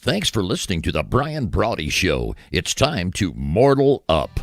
Thanks for listening to the Brian Brawdy Show. It's time to mortal up.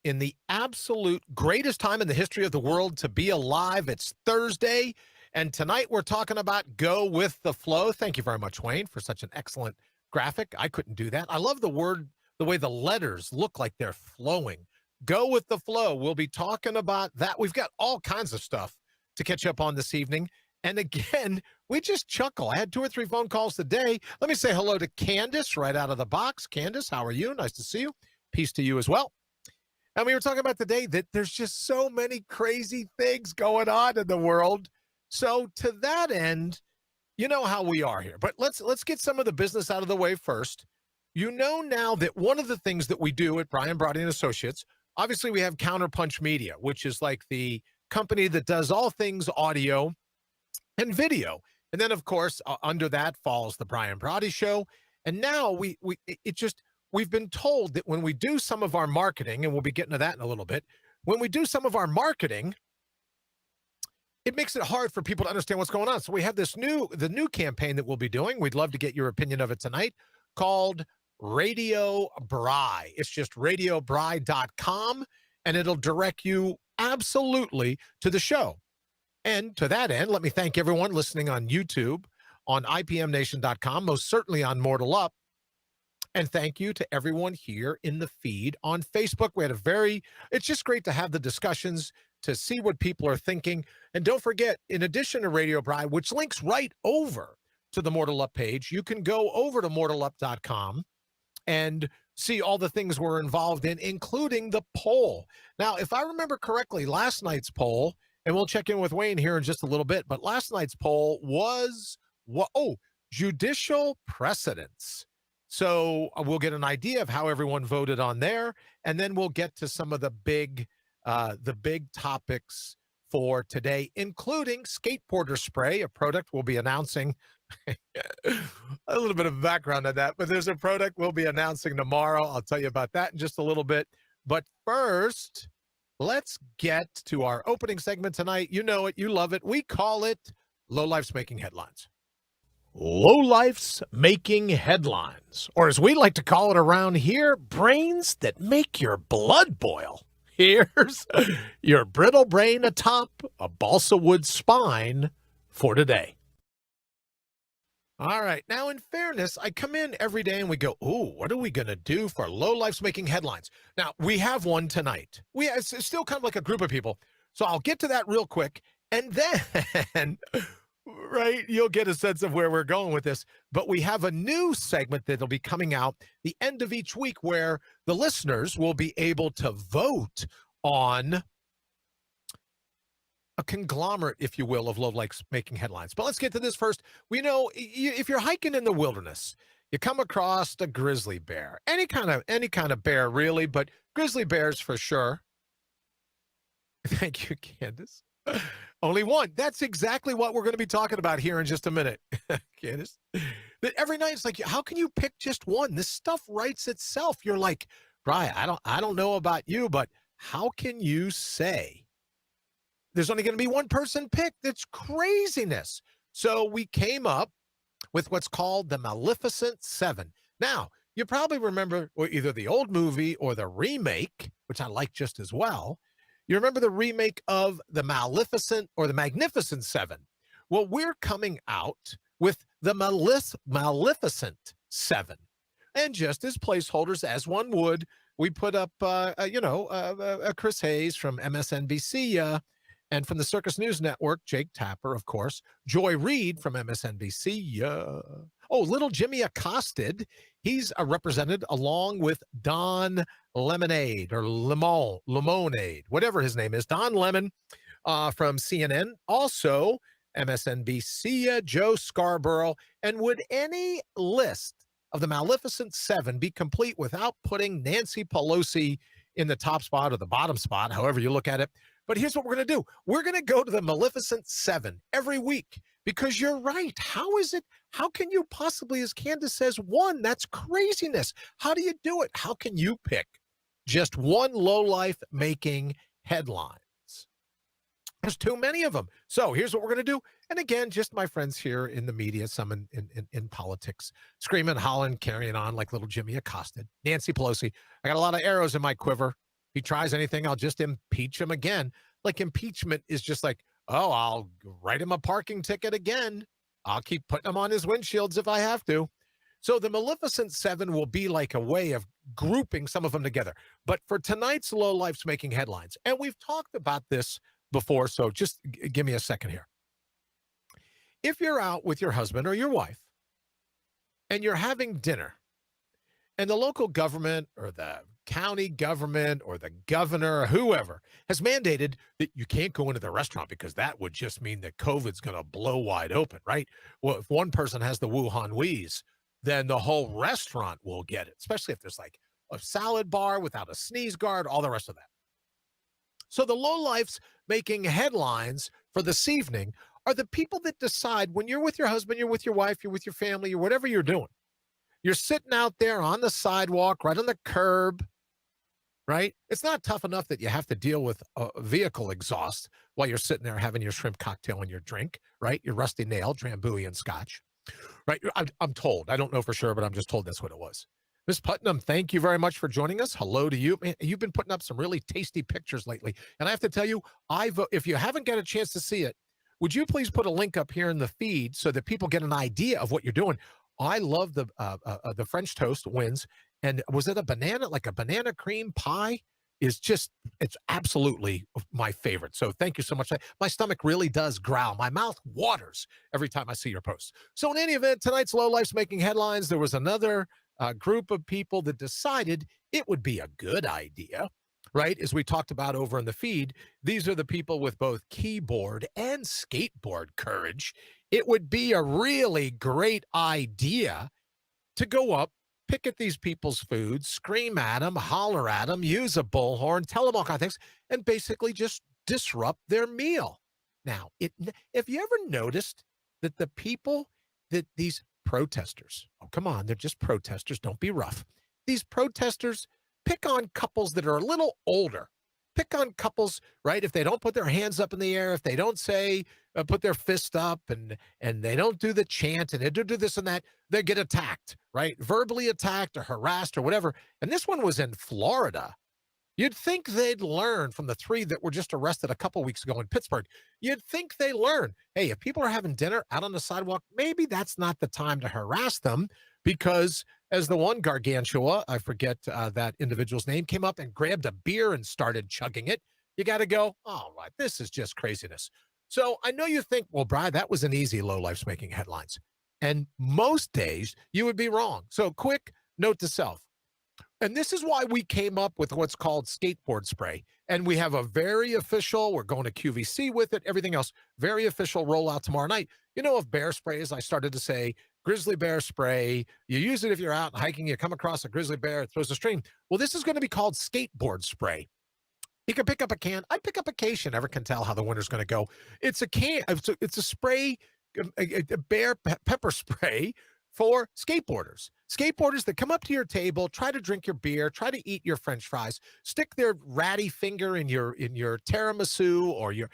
In the absolute greatest time in the history of the world to be alive. It's Thursday, and tonight we're talking about Go With the Flow. Thank you very much, Wayne, for such an excellent graphic. I couldn't do that. I love the way the letters look like they're flowing. Go With the Flow. We'll be talking about that. We've got all kinds of stuff to catch up on this evening. And again, we just chuckle. I had 2 or 3 phone calls today. Let me say hello to Candace right out of the box. Candace, how are you? Nice to see you. Peace to you as well. And we were talking about today that there's just so many crazy things going on in the world. So to that end, you know how we are here. But let's get some of the business out of the way first. You know now that one of the things that we do at Brian Brawdy and Associates, obviously we have Counterpunch Media, which is like the company that does all things audio and video. And then, of course, under that falls the Brian Brawdy Show. And now we've been told that when we do some of our marketing, and we'll be getting to that in a little bit, when we do some of our marketing, it makes it hard for people to understand what's going on. So we have the new campaign that we'll be doing. We'd love to get your opinion of it tonight, called Radio Bry. It's just radiobry.com, and it'll direct you absolutely to the show. And to that end, let me thank everyone listening on YouTube, on IPMNation.com, most certainly on Mortal Up. And thank you to everyone here in the feed on Facebook. It's just great to have the discussions, to see what people are thinking. And don't forget, in addition to Radio Bry, which links right over to the Mortal Up page, you can go over to mortalup.com and see all the things we're involved in, including the poll. Now, if I remember correctly, last night's poll, and we'll check in with Wayne here in just a little bit, but last night's poll was, judicial precedents. So we'll get an idea of how everyone voted on there, and then we'll get to some of the big topics for today, including skateboarder spray, a product we'll be announcing. A little bit of background on that, but there's a product we'll be announcing tomorrow. I'll tell you about that in just a little bit. But first, let's get to our opening segment tonight. You know it, you love it. We call it Lowlife's Making Headlines. Lowlife's Making Headlines, or as we like to call it around here, brains that make your blood boil. Here's your brittle brain atop a balsa wood spine for today. All right. Now, in fairness, I come in every day and we go, what are we going to do for Lowlife's Making Headlines? Now, we have one tonight. It's still kind of like a group of people. So I'll get to that real quick. And then... right, you'll get a sense of where we're going with this. But we have a new segment that'll be coming out the end of each week where the listeners will be able to vote on a conglomerate, if you will, of Lowlife's Making Headlines. But let's get to this first. We know if you're hiking in the wilderness, you come across a grizzly bear, any kind of bear, really, but grizzly bears for sure. Thank you, Candace. Only one. That's exactly what we're going to be talking about here in just a minute, Candace. That every night it's like, how can you pick just one? This stuff writes itself. You're like, Brian, I don't know about you, but how can you say there's only going to be one person picked? That's craziness. So we came up with what's called the Maleficent 7. Now, you probably remember either the old movie or the remake, which I like just as well. You remember the remake of the Maleficent or the Magnificent 7? Well, we're coming out with the Maleficent 7. And just as placeholders, as one would, we put up, Chris Hayes from MSNBC, and from the Circus News Network, Jake Tapper, of course, Joy Reid from MSNBC. Little Jimmy Accosted. He's represented along with Don Lemonade or Lemonade, whatever his name is. Don Lemon from CNN. Also, MSNBC, Joe Scarborough. And would any list of the Maleficent 7 be complete without putting Nancy Pelosi in the top spot or the bottom spot, however you look at it? But here's what we're going to do. We're going to go to the Maleficent 7 every week because you're right. How is it? How can you possibly, as Candace says, one? That's craziness. How do you do it? How can you pick just one low-life making headline? There's too many of them. So here's what we're going to do. And again, just my friends here in the media, some in politics, screaming, hollering, carrying on like little Jimmy accosted. Nancy Pelosi, I got a lot of arrows in my quiver. If he tries anything, I'll just impeach him again. Like impeachment is just like, oh, I'll write him a parking ticket again. I'll keep putting him on his windshields if I have to. So the Maleficent 7 will be like a way of grouping some of them together. But for tonight's Low Life's Making Headlines, and we've talked about this before, so just give me a second here. If you're out with your husband or your wife and you're having dinner and the local government or the county government or the governor or whoever has mandated that you can't go into the restaurant because that would just mean that COVID's going to blow wide open, right? Well, if one person has the Wuhan wheeze, then the whole restaurant will get it, especially if there's like a salad bar without a sneeze guard, all the rest of that. So the lowlifes making headlines for this evening are the people that decide when you're with your husband, you're with your wife, you're with your family, or whatever you're doing. You're sitting out there on the sidewalk, right on the curb, right? It's not tough enough that you have to deal with vehicle exhaust while you're sitting there having your shrimp cocktail and your drink, right? Your rusty nail, Drambuie and scotch, right? I'm told. I don't know for sure, but I'm just told that's what it was. Miss Putnam, thank you very much for joining us. Hello to you. Man, you've been putting up some really tasty pictures lately. And I have to tell you, if you haven't got a chance to see it, would you please put a link up here in the feed so that people get an idea of what you're doing? I love the French toast wins. And was it a banana, like a banana cream pie? It's absolutely my favorite. So thank you so much. My stomach really does growl. My mouth waters every time I see your post. So in any event, tonight's Low Life's Making Headlines. There was another group of people that decided it would be a good idea, right? As we talked about over in the feed, these are the people with both keyboard and skateboard courage. It would be a really great idea to go up, pick at these people's food, scream at them, holler at them, use a bullhorn, tell them all kinds of things, and basically just disrupt their meal. Now, if you ever noticed that the people that these protesters, oh, come on, they're just protesters, don't be rough. These protesters pick on couples that are a little older. Pick on couples, right? If they don't put their hands up in the air, if they don't say, put their fist up and they don't do the chant and they don't do this and that, they get attacked, right? Verbally attacked or harassed or whatever. And this one was in Florida. You'd think they'd learn from the three that were just arrested a couple weeks ago in Pittsburgh. You'd think they learn, hey, if people are having dinner out on the sidewalk, maybe that's not the time to harass them because as the one gargantua, I forget that individual's name, came up and grabbed a beer and started chugging it, you got to go, all right, this is just craziness. So I know you think, well, Brian, that was an easy Low Life's Making Headlines. And most days you would be wrong. So quick note to self. And this is why we came up with what's called skateboard spray. And we have a very official, we're going to QVC with it, everything else, very official rollout tomorrow night. You know, of bear sprays, I started to say, grizzly bear spray. You use it if you're out hiking, you come across a grizzly bear, it throws a stream. Well, this is going to be called skateboard spray. You can pick up a can. I pick up a case. You never can tell how the winter's going to go. It's a can. It's a spray, a bear pepper spray for skateboarders. Skateboarders that come up to your table, try to drink your beer, try to eat your French fries, stick their ratty finger in your tiramisu or your,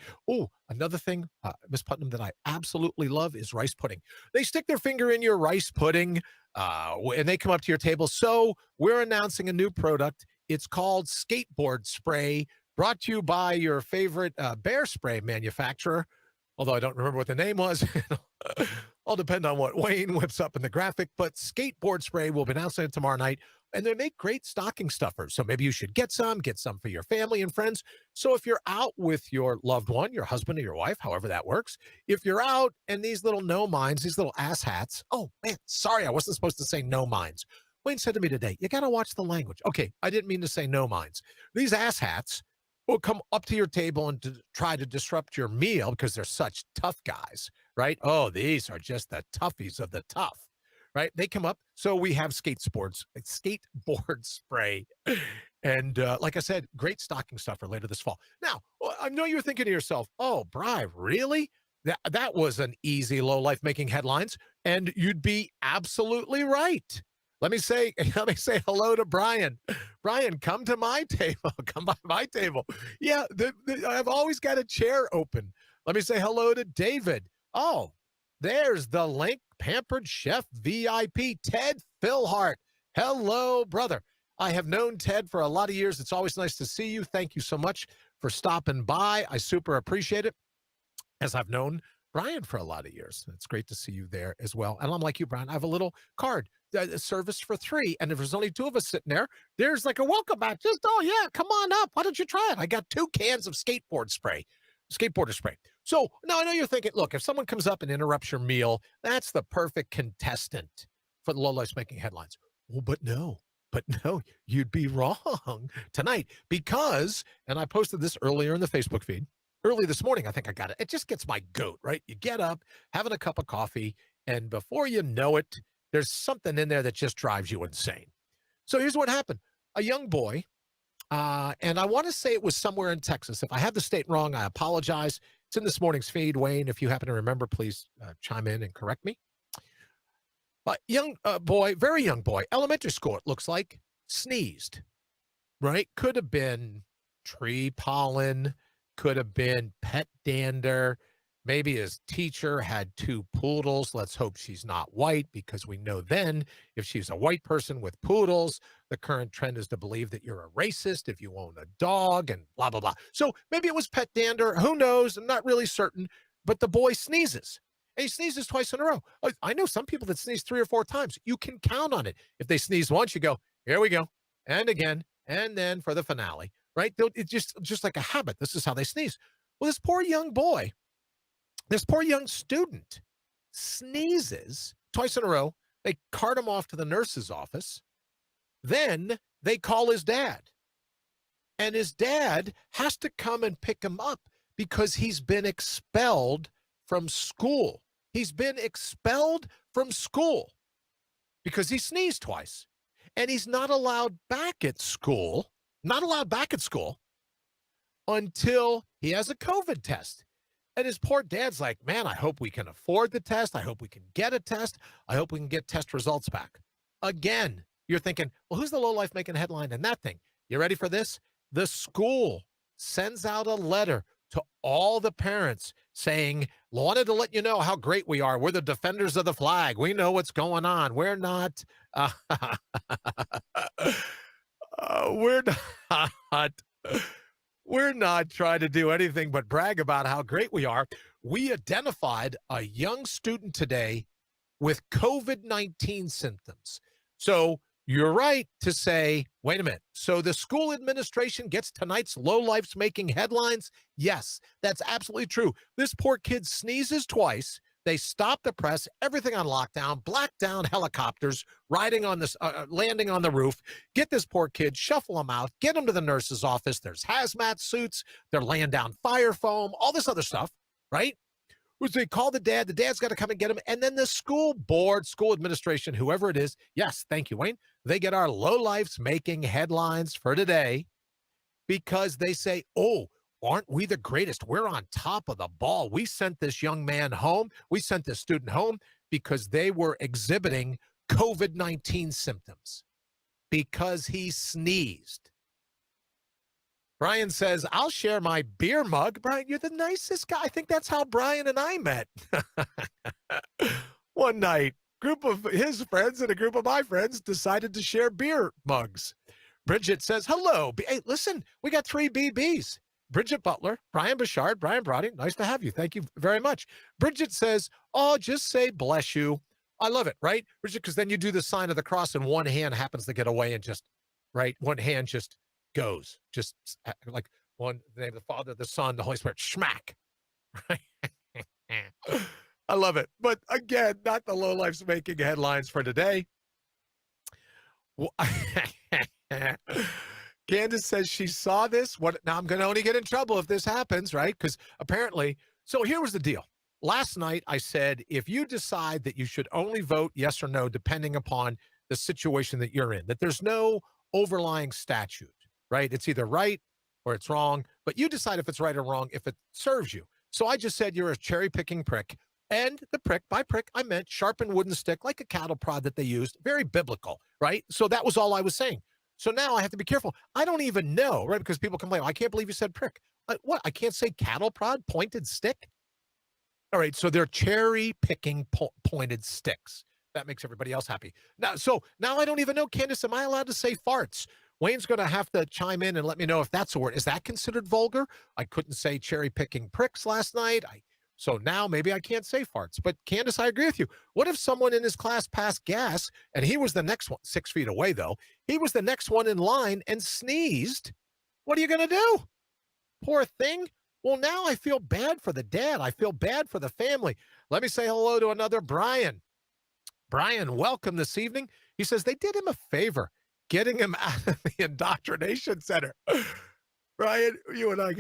another thing, Miss Putnam, that I absolutely love is rice pudding. They stick their finger in your rice pudding and they come up to your table. So we're announcing a new product. It's called Skateboard Spray, brought to you by your favorite bear spray manufacturer, although I don't remember what the name was. All depend on what Wayne whips up in the graphic, but Skateboard Spray will be announcing it tomorrow night, and they make great stocking stuffers. So maybe you should get some for your family and friends. So if you're out with your loved one, your husband or your wife, however that works, if you're out and these little no minds, these little ass hats, oh man, sorry, I wasn't supposed to say no minds. Wayne said to me today, you got to watch the language. Okay, I didn't mean to say no minds. These ass hats will come up to your table and try to disrupt your meal because they're such tough guys, right? Oh, these are just the toughies of the tough, right? They come up. So we have skateboard spray. And like I said, great stocking stuffer later this fall. Now, I know you're thinking to yourself, "Oh, Bri, really? That was an easy low life making headlines," and you'd be absolutely right. Let me say let me say hello to Brian. Brian, come to my table. Come by my table. Yeah, I've always got a chair open. Let me say hello to David. Oh, there's the link. Pampered Chef VIP, Ted Philhart. Hello, brother. I have known Ted for a lot of years. It's always nice to see you. Thank you so much for stopping by. I super appreciate it, as I've known Brian for a lot of years. It's great to see you there as well. And I'm like you, Brian. I have a little card, service for 3. And if there's only 2 of us sitting there, there's like a welcome back. Just, oh, yeah, come on up. Why don't you try it? I got 2 cans of skateboarder spray. So now I know you're thinking, look, if someone comes up and interrupts your meal, that's the perfect contestant for the Low Life's Making Headlines. Well, but no, you'd be wrong tonight because, and I posted this earlier in the Facebook feed, early this morning, I think I got it. It just gets my goat, right? You get up, having a cup of coffee, and before you know it, there's something in there that just drives you insane. So here's what happened. A young boy, and I want to say it was somewhere in Texas. If I have the state wrong, I apologize. It's in this morning's feed, Wayne. If you happen to remember, please chime in and correct me. Young boy, very young boy, elementary school, it looks like, sneezed, right? Could have been tree pollen, could have been pet dander. Maybe his teacher had 2 poodles. Let's hope she's not white, because we know then if she's a white person with poodles, the current trend is to believe that you're a racist if you own a dog and blah, blah, blah. So maybe it was pet dander. Who knows? I'm not really certain. But the boy sneezes. And he sneezes twice in a row. I know some people that sneeze 3 or 4 times. You can count on it. If they sneeze once, you go, here we go. And again. And then for the finale, right? It's just like a habit. This is how they sneeze. Well, this poor young boy, this poor young student sneezes twice in a row. They cart him off to the nurse's office. Then they call his dad. And his dad has to come and pick him up because he's been expelled from school. He's been expelled from school because he sneezed twice. And he's not allowed back at school, until he has a COVID test. And his poor dad's like, man, I hope we can afford the test. I hope we can get a test. I hope we can get test results back. Again, you're thinking, well, who's the low life making headline in that thing? You ready for this? The school sends out a letter to all the parents saying, wanted to let you know how great we are. We're the defenders of the flag. We know what's going on. We're not, we're not trying to do anything but brag about how great we are. We identified a young student today with COVID-19 symptoms. So you're right to say, wait a minute. So the school administration gets tonight's Low Life's Making Headlines? Yes, that's absolutely true. This poor kid sneezes twice. They stop the press, everything on lockdown, black down helicopters, riding on this, landing on the roof, get this poor kid, shuffle him out, get him to the nurse's office. There's hazmat suits. They're laying down fire foam, all this other stuff, right? They call the dad. The dad's got to come and get him. And then the school board, school administration, whoever it is. Yes, thank you, Wayne. They get our Low Life's Making Headlines for today because they say, oh, aren't we the greatest? We're on top of the ball. We sent this young man home. We sent this student home because they were exhibiting COVID-19 symptoms because he sneezed. Brian says, I'll share my beer mug. Brian, you're the nicest guy. I think that's how Brian and I met. One night, group of his friends and a group of my friends decided to share beer mugs. Bridget says, hello. Hey, listen, we got 3 BBs. Bridget Butler, Brian Bouchard, Brian Brawdy, nice to have you. Thank you very much. Bridget says, oh, just say bless you. I love it, right? Bridget, because then you do the sign of the cross and one hand happens to get away and just, right? One hand just goes, just like one, the name of the Father, the Son, the Holy Spirit, schmack. Right? I love it. But again, not the Low Life's Making Headlines for today. Candace says she saw this. Now I'm going to only get in trouble if this happens, right? Because apparently, so here was the deal. Last night I said, if you decide that you should only vote yes or no, depending upon the situation that you're in, that there's no overlying statute, right? It's either right or it's wrong. but you decide if it's right or wrong, if it serves you. So I just said you're a cherry picking prick. And the prick, by prick, I meant sharpened wooden stick, like a cattle prod that they used. Very biblical, right? So that was all I was saying. So now I have to be careful. I don't even know, right? Because people complain, I can't believe you said prick. What? I can't say cattle prod, pointed stick? All right, so they're cherry picking pointed sticks. That makes everybody else happy. Now I don't even know, Candace, am I allowed to say farts? Wayne's going to have to chime in and let me know if that's a word. Is that considered vulgar? I couldn't say cherry picking pricks last night. So now maybe I can't say farts. But Candace, I agree with you. What if someone in his class passed gas and he was the next one, 6 feet away though, he was the next one in line and sneezed? What are you going to do? Poor thing. Well, now I feel bad for the dad. I feel bad for the family. Let me say hello to another Brian. Brian, welcome this evening. He says they did him a favor, getting him out of the indoctrination center. Brian, you and I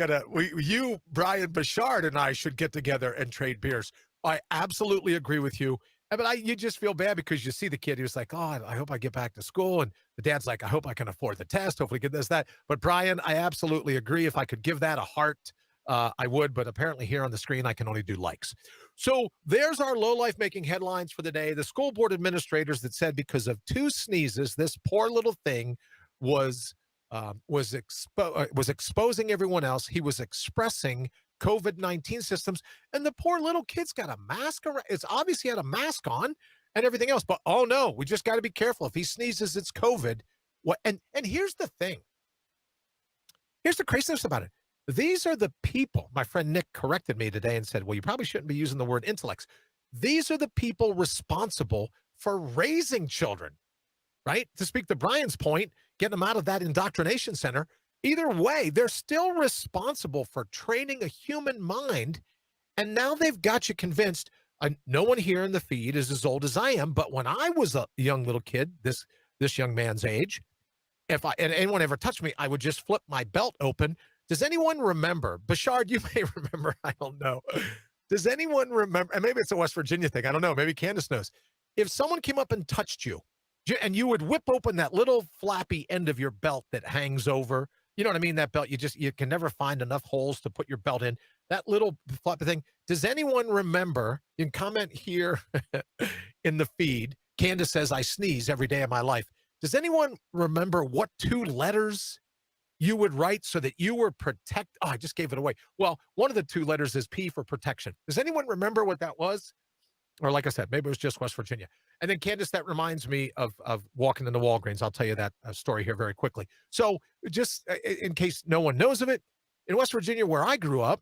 Brian Bouchard and I should get together and trade beers. I absolutely agree with you. But you just feel bad because you see the kid. He was like, oh, I hope I get back to school. And the dad's like, I hope I can afford the test. Hopefully get this, that. But Brian, I absolutely agree. If I could give that a heart, I would. But apparently here on the screen, I can only do likes. So there's our lowlife making headlines for the day. The school board administrators that said because of 2 sneezes, this poor little thing was exposing everyone else. He was expressing COVID-19 systems, and the poor little kid's got a mask around. It's obvious he had a mask on and everything else, but oh no, we just got to be careful. If he sneezes, it's COVID. What? And here's the thing. Here's the craziness about it. These are the people, my friend Nick corrected me today and said, well, you probably shouldn't be using the word intellects. These are the people responsible for raising children, right? To speak to Brian's point, getting them out of that indoctrination center. Either way, they're still responsible for training a human mind. And now they've got you convinced. No one here in the feed is as old as I am. But when I was a young little kid, this young man's age, and anyone ever touched me, I would just flip my belt open. Does anyone remember? Bouchard, you may remember. I don't know. Does anyone remember? And maybe it's a West Virginia thing. I don't know. Maybe Candace knows. If someone came up and touched you, and you would whip open that little flappy end of your belt that hangs over, you know what I mean? That belt, you can never find enough holes to put your belt in. That little flappy thing. Does anyone remember? You can comment here in the feed. Candace says, I sneeze every day of my life. Does anyone remember what 2 letters you would write so that you were protect? Oh, I just gave it away. Well, one of the 2 letters is P for protection. Does anyone remember what that was? Or like I said, maybe it was just West Virginia. And then Candace, that reminds me of walking into Walgreens. I'll tell you that story here very quickly. So just in case no one knows of it, in West Virginia, where I grew up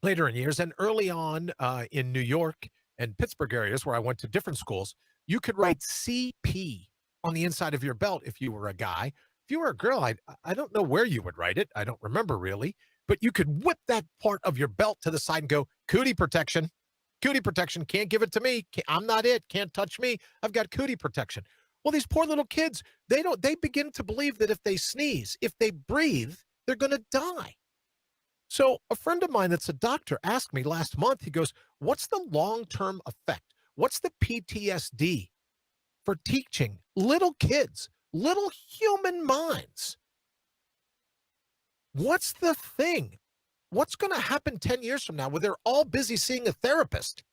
later in years and early on in New York and Pittsburgh areas where I went to different schools, you could write CP on the inside of your belt if you were a guy. If you were a girl, I don't know where you would write it. I don't remember really. But you could whip that part of your belt to the side and go, cootie protection. Cootie protection, can't give it to me. I'm not it. Can't touch me. I've got cootie protection. Well, these poor little kids, they begin to believe that if they sneeze, if they breathe, they're going to die. So a friend of mine that's a doctor asked me last month, he goes, what's the long-term effect? What's the PTSD for teaching little kids, little human minds? What's the thing? What's going to happen 10 years from now where they're all busy seeing a therapist?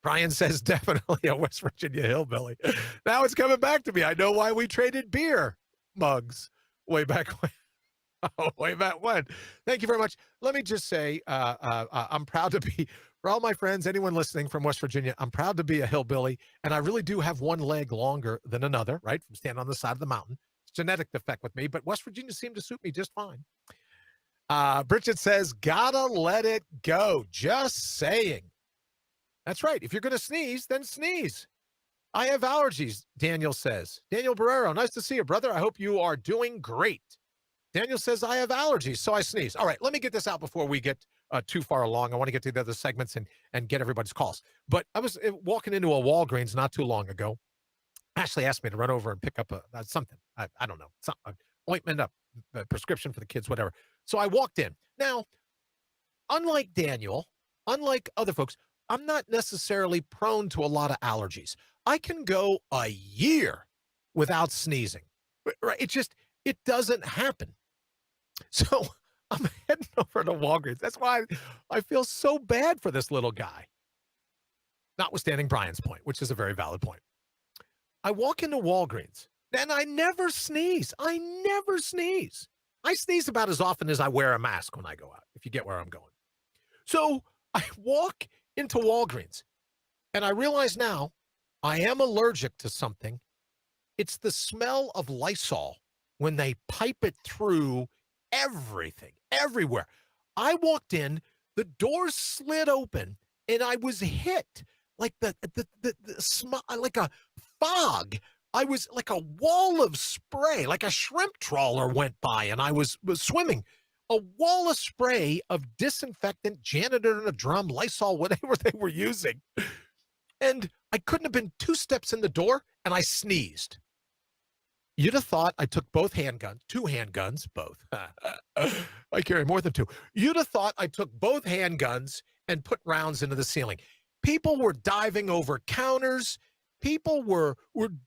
Brian says definitely a West Virginia hillbilly. Now it's coming back to me. I know why we traded beer mugs way back when. Oh, way back when. Thank you very much. Let me just say, I'm proud to be, for all my friends, anyone listening from West Virginia, I'm proud to be a hillbilly. And I really do have one leg longer than another, right? From standing on the side of the mountain. It's genetic defect with me, but West Virginia seemed to suit me just fine. Bridget says, gotta let it go. Just saying. That's right. If you're going to sneeze, then sneeze. I have allergies, Daniel says. Daniel Barrero, nice to see you, brother. I hope you are doing great. Daniel says, I have allergies, so I sneeze. All right, let me get this out before we get too far along. I want to get to the other segments and get everybody's calls. But I was walking into a Walgreens not too long ago. Ashley asked me to run over and pick up something. I don't know, an ointment, a prescription for the kids, whatever. So I walked in. Now, unlike Daniel, unlike other folks, I'm not necessarily prone to a lot of allergies. I can go a year without sneezing. Right? It doesn't happen. So I'm heading over to Walgreens. That's why I feel so bad for this little guy. Notwithstanding Brian's point, which is a very valid point. I walk into Walgreens, and I never sneeze. I never sneeze. I sneeze about as often as I wear a mask when I go out, if you get where I'm going. So I walk into Walgreens, and I realize now I am allergic to something. It's the smell of Lysol when they pipe it through everything, everywhere. I walked in, the doors slid open, and I was hit like the like a fog. I was like a wall of spray, like a shrimp trawler went by, and I was swimming. A wall of spray of disinfectant, janitor in a drum, Lysol, whatever they were using. And I couldn't have been 2 steps in the door, and I sneezed. You'd have thought I took both handguns, 2 handguns, both. I carry more than 2. You'd have thought I took both handguns and put rounds into the ceiling. People were diving over counters. People were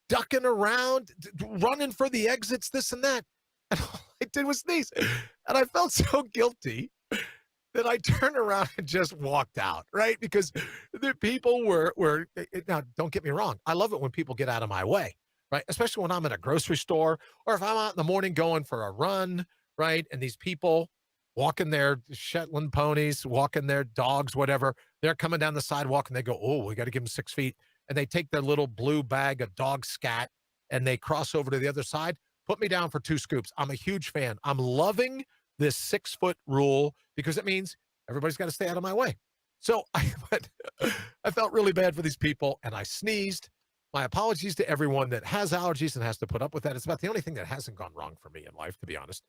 ducking around, running for the exits, this and that. And all I did was sneeze. And I felt so guilty that I turned around and just walked out, right? Because the people were now, don't get me wrong. I love it when people get out of my way, right? Especially when I'm at a grocery store or if I'm out in the morning going for a run, right? And these people walking their Shetland ponies, walking their dogs, whatever, they're coming down the sidewalk and they go, oh, we got to give them 6 feet. And they take their little blue bag of dog scat and they cross over to the other side. Put me down for 2 scoops. I'm a huge fan. I'm loving this 6-foot rule because it means everybody's got to stay out of my way. So I felt really bad for these people and I sneezed. My apologies to everyone that has allergies and has to put up with that. It's about the only thing that hasn't gone wrong for me in life, to be honest.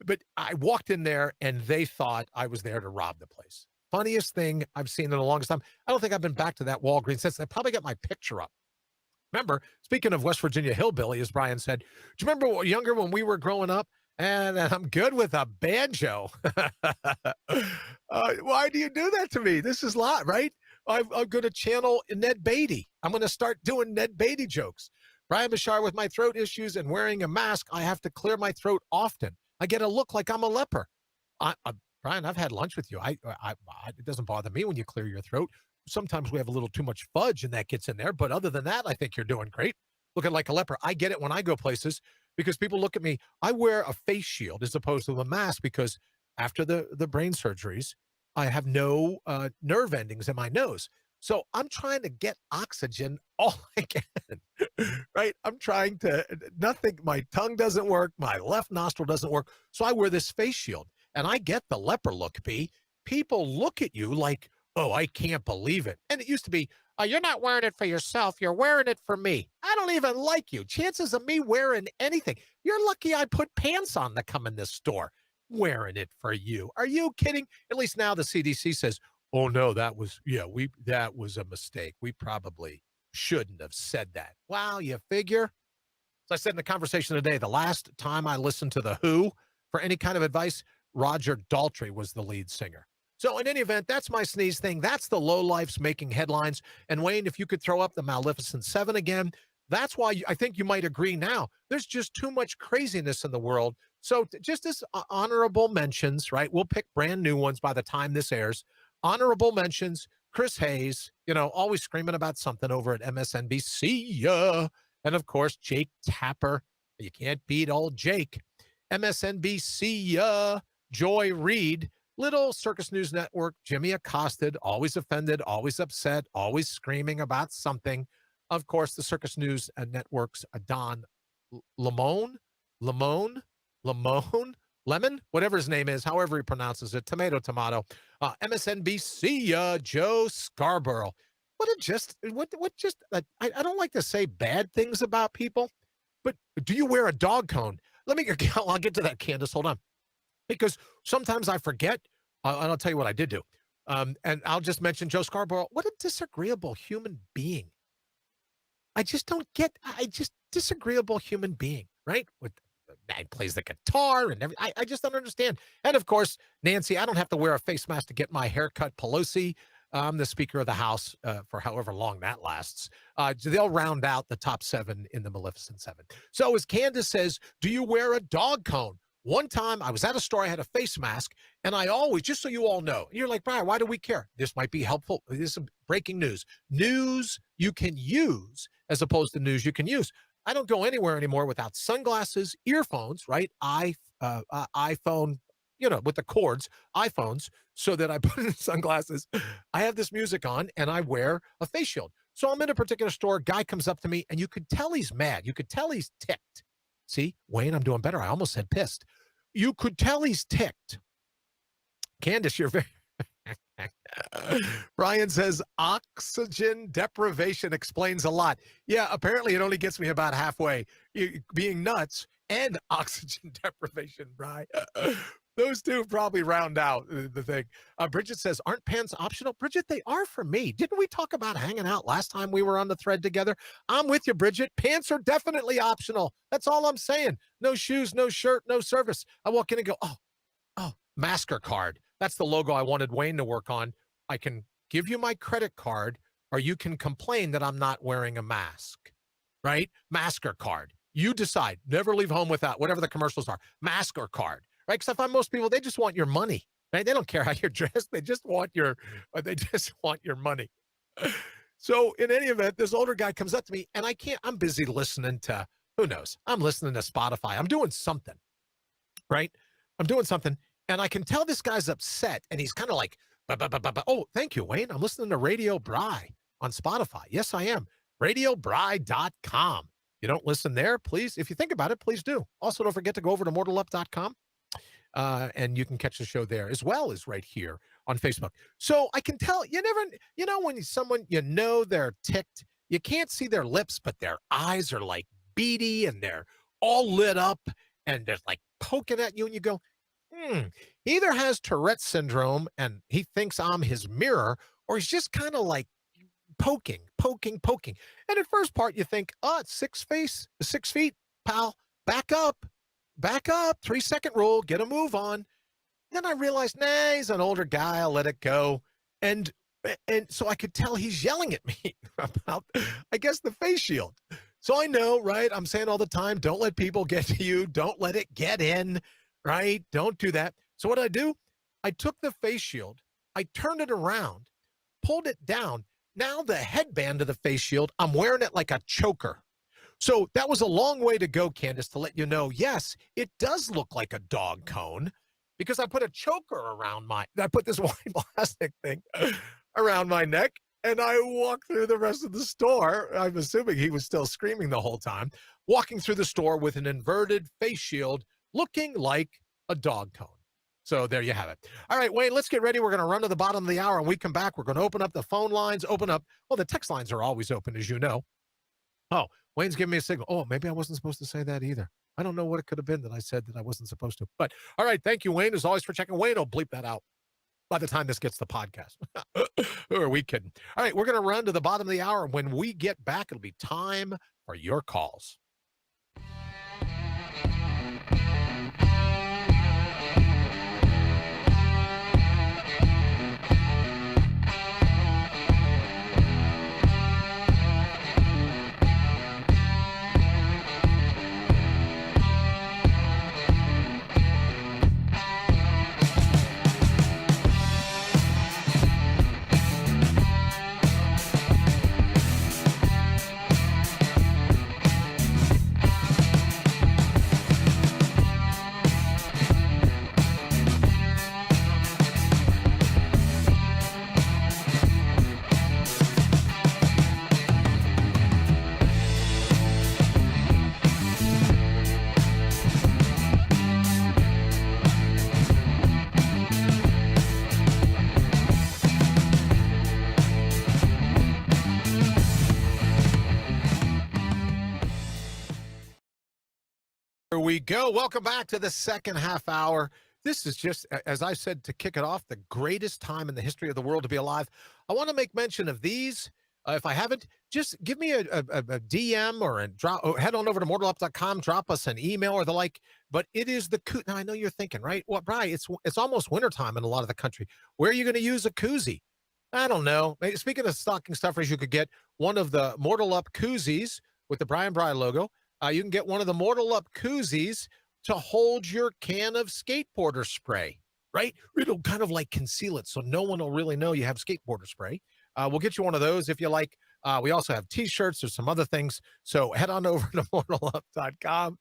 But I walked in there and they thought I was there to rob the place. Funniest thing I've seen in the longest time. I don't think I've been back to that Walgreens since. I probably got my picture up. Remember, speaking of West Virginia hillbilly, as Brian said, do you remember younger when we were growing up? And I'm good with a banjo. Why do you do that to me? This is lot, right? I'm going to channel Ned Beatty. I'm going to start doing Ned Beatty jokes. Brian Bashar, with my throat issues and wearing a mask, I have to clear my throat often. I get a look like I'm a leper. Brian, I've had lunch with you. It doesn't bother me when you clear your throat. Sometimes we have a little too much fudge and that gets in there. But other than that, I think you're doing great. Looking like a leper. I get it when I go places because people look at me. I wear a face shield as opposed to a mask because after the brain surgeries, I have no nerve endings in my nose. So I'm trying to get oxygen all I can, right? I'm trying to, nothing, my tongue doesn't work. My left nostril doesn't work. So I wear this face shield and I get the leper look, B. People look at you like, oh, I can't believe it. And it used to be, you're not wearing it for yourself. You're wearing it for me. I don't even like you. Chances of me wearing anything. You're lucky I put pants on to come in this store. Wearing it for you. Are you kidding? At least now the CDC says, oh no, that was a mistake. We probably shouldn't have said that. Wow, you figure? As I said in the conversation today, the last time I listened to The Who for any kind of advice, Roger Daltrey was the lead singer. So in any event, that's my sneeze thing. That's the lowlifes making headlines. And Wayne, if you could throw up the Maleficent 7 again, that's why I think you might agree now. There's just too much craziness in the world. So just as honorable mentions, right? We'll pick brand new ones by the time this airs. Honorable mentions, Chris Hayes, always screaming about something over at MSNBC. And of course, Jake Tapper. You can't beat old Jake. MSNBC. Joy Reid. Little Circus News Network, Jimmy Accosted, always offended, always upset, always screaming about something. Of course, the Circus News Network's Don Lemon, whatever his name is, however he pronounces it, tomato. MSNBC, Joe Scarborough. I don't like to say bad things about people, but do you wear a dog cone? I'll get to that, Candace, hold on. Because sometimes I forget, and I'll tell you what I did do. And I'll just mention Joe Scarborough. What a disagreeable human being. Disagreeable human being, right? With the man plays the guitar and everything. I just don't understand. And of course, Nancy, I don't have to wear a face mask to get my hair cut. Pelosi, I'm the Speaker of the House for however long that lasts. They'll round out the top 7 in the Maleficent 7. So as Candace says, do you wear a dog cone? One time I was at a store, I had a face mask, and I always, just so you all know, you're like, Brian, why do we care? This might be helpful. This is breaking news. News you can use as opposed to news you can use. I don't go anywhere anymore without sunglasses, earphones, right? iPhone, with the cords, iPhones, so that I put in sunglasses. I have this music on and I wear a face shield. So I'm in a particular store, guy comes up to me and you could tell he's mad. You could tell he's ticked. See, Wayne, I'm doing better. I almost said pissed. You could tell he's ticked. Candace, you're very... Brian says oxygen deprivation explains a lot. Yeah, apparently it only gets me about halfway. Being nuts and oxygen deprivation, Brian. Those two probably round out the thing. Bridget says, aren't pants optional? Bridget, they are for me. Didn't we talk about hanging out last time we were on the thread together? I'm with you, Bridget. Pants are definitely optional. That's all I'm saying. No shoes, no shirt, no service. I walk in and go, oh, MasterCard. That's the logo I wanted Wayne to work on. I can give you my credit card, or you can complain that I'm not wearing a mask, right? MasterCard. You decide. Never leave home without whatever the commercials are. MasterCard. Right? Because I find most people, they just want your money, right? They don't care how you're dressed. They just want your money. So in any event, this older guy comes up to me and I'm busy listening to, who knows? I'm listening to Spotify. I'm doing something, right? I'm doing something. And I can tell this guy's upset and he's kind of like, oh, thank you, Wayne. I'm listening to Radio Bry on Spotify. Yes, I am. RadioBry.com. You don't listen there, please. If you think about it, please do. Also, don't forget to go over to mortalup.com. And you can catch the show there as well as right here on Facebook. So I can tell when someone, they're ticked, you can't see their lips, but their eyes are like beady and they're all lit up and they're like poking at you and you go, he either has Tourette's syndrome and he thinks I'm his mirror, or he's just kind of like poking. And at first part you think, it's 6 feet, pal, back up. 3-second rule, get a move on. Then I realized, he's an older guy. I'll let it go. And so I could tell he's yelling at me about, I guess, the face shield. So I know, right? I'm saying all the time, don't let people get to you. Don't let it get in, right? Don't do that. So what I do, I took the face shield, I turned it around, pulled it down. Now the headband of the face shield, I'm wearing it like a choker. So that was a long way to go, Candace, to let you know, yes, it does look like a dog cone because I put a choker around I put this white plastic thing around my neck and I walked through the rest of the store. I'm assuming he was still screaming the whole time, walking through the store with an inverted face shield looking like a dog cone. So there you have it. All right, Wayne, let's get ready. We're going to run to the bottom of the hour and we come back. We're going to open up the phone lines, the text lines are always open, as you know. Oh, Wayne's giving me a signal. Oh, maybe I wasn't supposed to say that either. I don't know what it could have been that I said that I wasn't supposed to. But all right, thank you, Wayne, as always, for checking. Wayne will bleep that out by the time this gets the podcast. Who are we kidding? All right, we're going to run to the bottom of the hour. When we get back, it'll be time for your calls. Here we go. Welcome back to the second half hour. This is just, as I said, to kick it off, the greatest time in the history of the world to be alive. I want to make mention of these. If I haven't, just give me a DM or head on over to mortalup.com, drop us an email or the like. But it is the now I know you're thinking, right? Well, Brian, it's almost wintertime in a lot of the country. Where are you going to use a koozie? I don't know. Speaking of stocking stuffers, you could get one of the Mortal Up koozies with the Brian Bry logo. You can get one of the Mortal Up koozies to hold your can of skateboarder spray, right? It'll kind of like conceal it so no one will really know you have skateboarder spray. We'll get you one of those if you like. We also have t-shirts. There's some other things. So head on over to mortalup.com.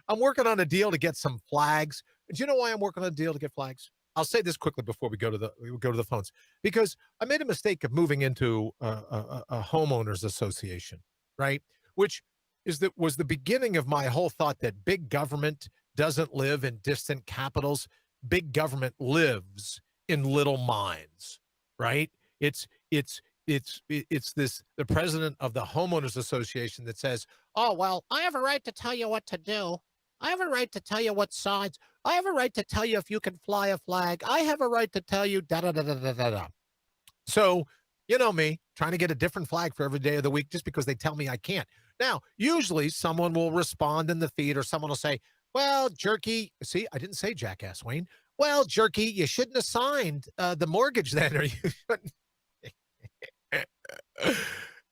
I'm working on a deal to get some flags. Do you know why I'm working on a deal to get flags? I'll say this quickly before we go to the phones, because I made a mistake of moving into a homeowners association, right? Which was the beginning of my whole thought that big government doesn't live in distant capitals. Big government lives in little minds, right? It's the president of the homeowners association that says, "Oh, well, I have a right to tell you what to do. I have a right to tell you what sides. I have a right to tell you if you can fly a flag. I have a right to tell you da da da da da da da." So, you know me, trying to get a different flag for every day of the week just because they tell me I can't. Now, usually someone will respond in the feed or someone will say, "Well, Jerky," see, I didn't say jackass, Wayne. "Well, Jerky, you shouldn't have signed the mortgage then, or you shouldn't."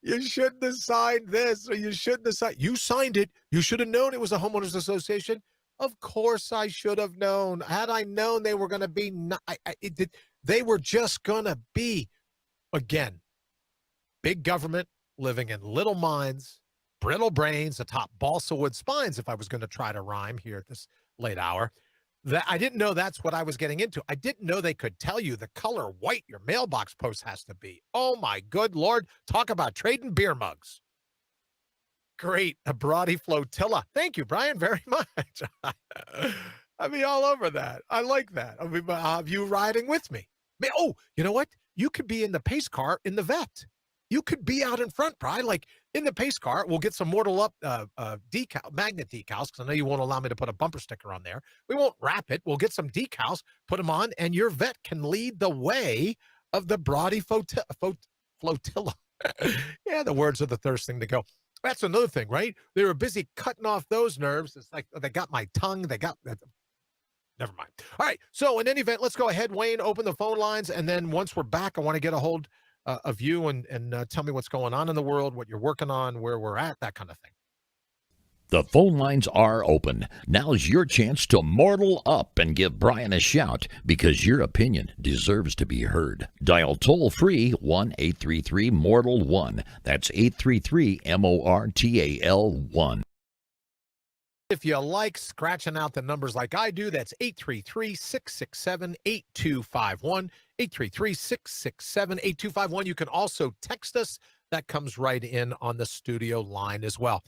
You shouldn't have signed this, or you shouldn't have signed. You signed it. You should have known it was a homeowners association. Of course, I should have known. Had I known they were going to be, they were just going to be, again, big government living in little minds, brittle brains atop balsa wood spines. If I was going to try to rhyme here at this late hour, that I didn't know that's what I was getting into. I didn't know they could tell you the color white your mailbox post has to be. Oh my good Lord. Talk about trading beer mugs. Great. A Brawdy flotilla. Thank you, Brian, very much. I'd be all over that. I like that. I mean, have you riding with me? Oh, you know what? You could be in the pace car in the vet. You could be out in front, Brian, like in the pace car. We'll get some Mortal Up magnet decals, because I know you won't allow me to put a bumper sticker on there. We won't wrap it. We'll get some decals, put them on, and your vet can lead the way of the Brawdy flotilla. Yeah, the words are the first thing to go. That's another thing, right? They were busy cutting off those nerves. It's like they got my tongue. They got never mind. All right. So in any event, let's go ahead, Wayne, open the phone lines. And then once we're back, I want to get a hold of you and tell me what's going on in the world, what you're working on, where we're at, that kind of thing. The phone lines are open. Now's your chance to mortal up and give Brian a shout, because your opinion deserves to be heard. Dial toll-free 1-833-MORTAL-1. That's 833-MORTAL-1. If you like scratching out the numbers like I do, that's 833-667-8251. 833-667-8251. You can also text us. That comes right in on the studio line as well.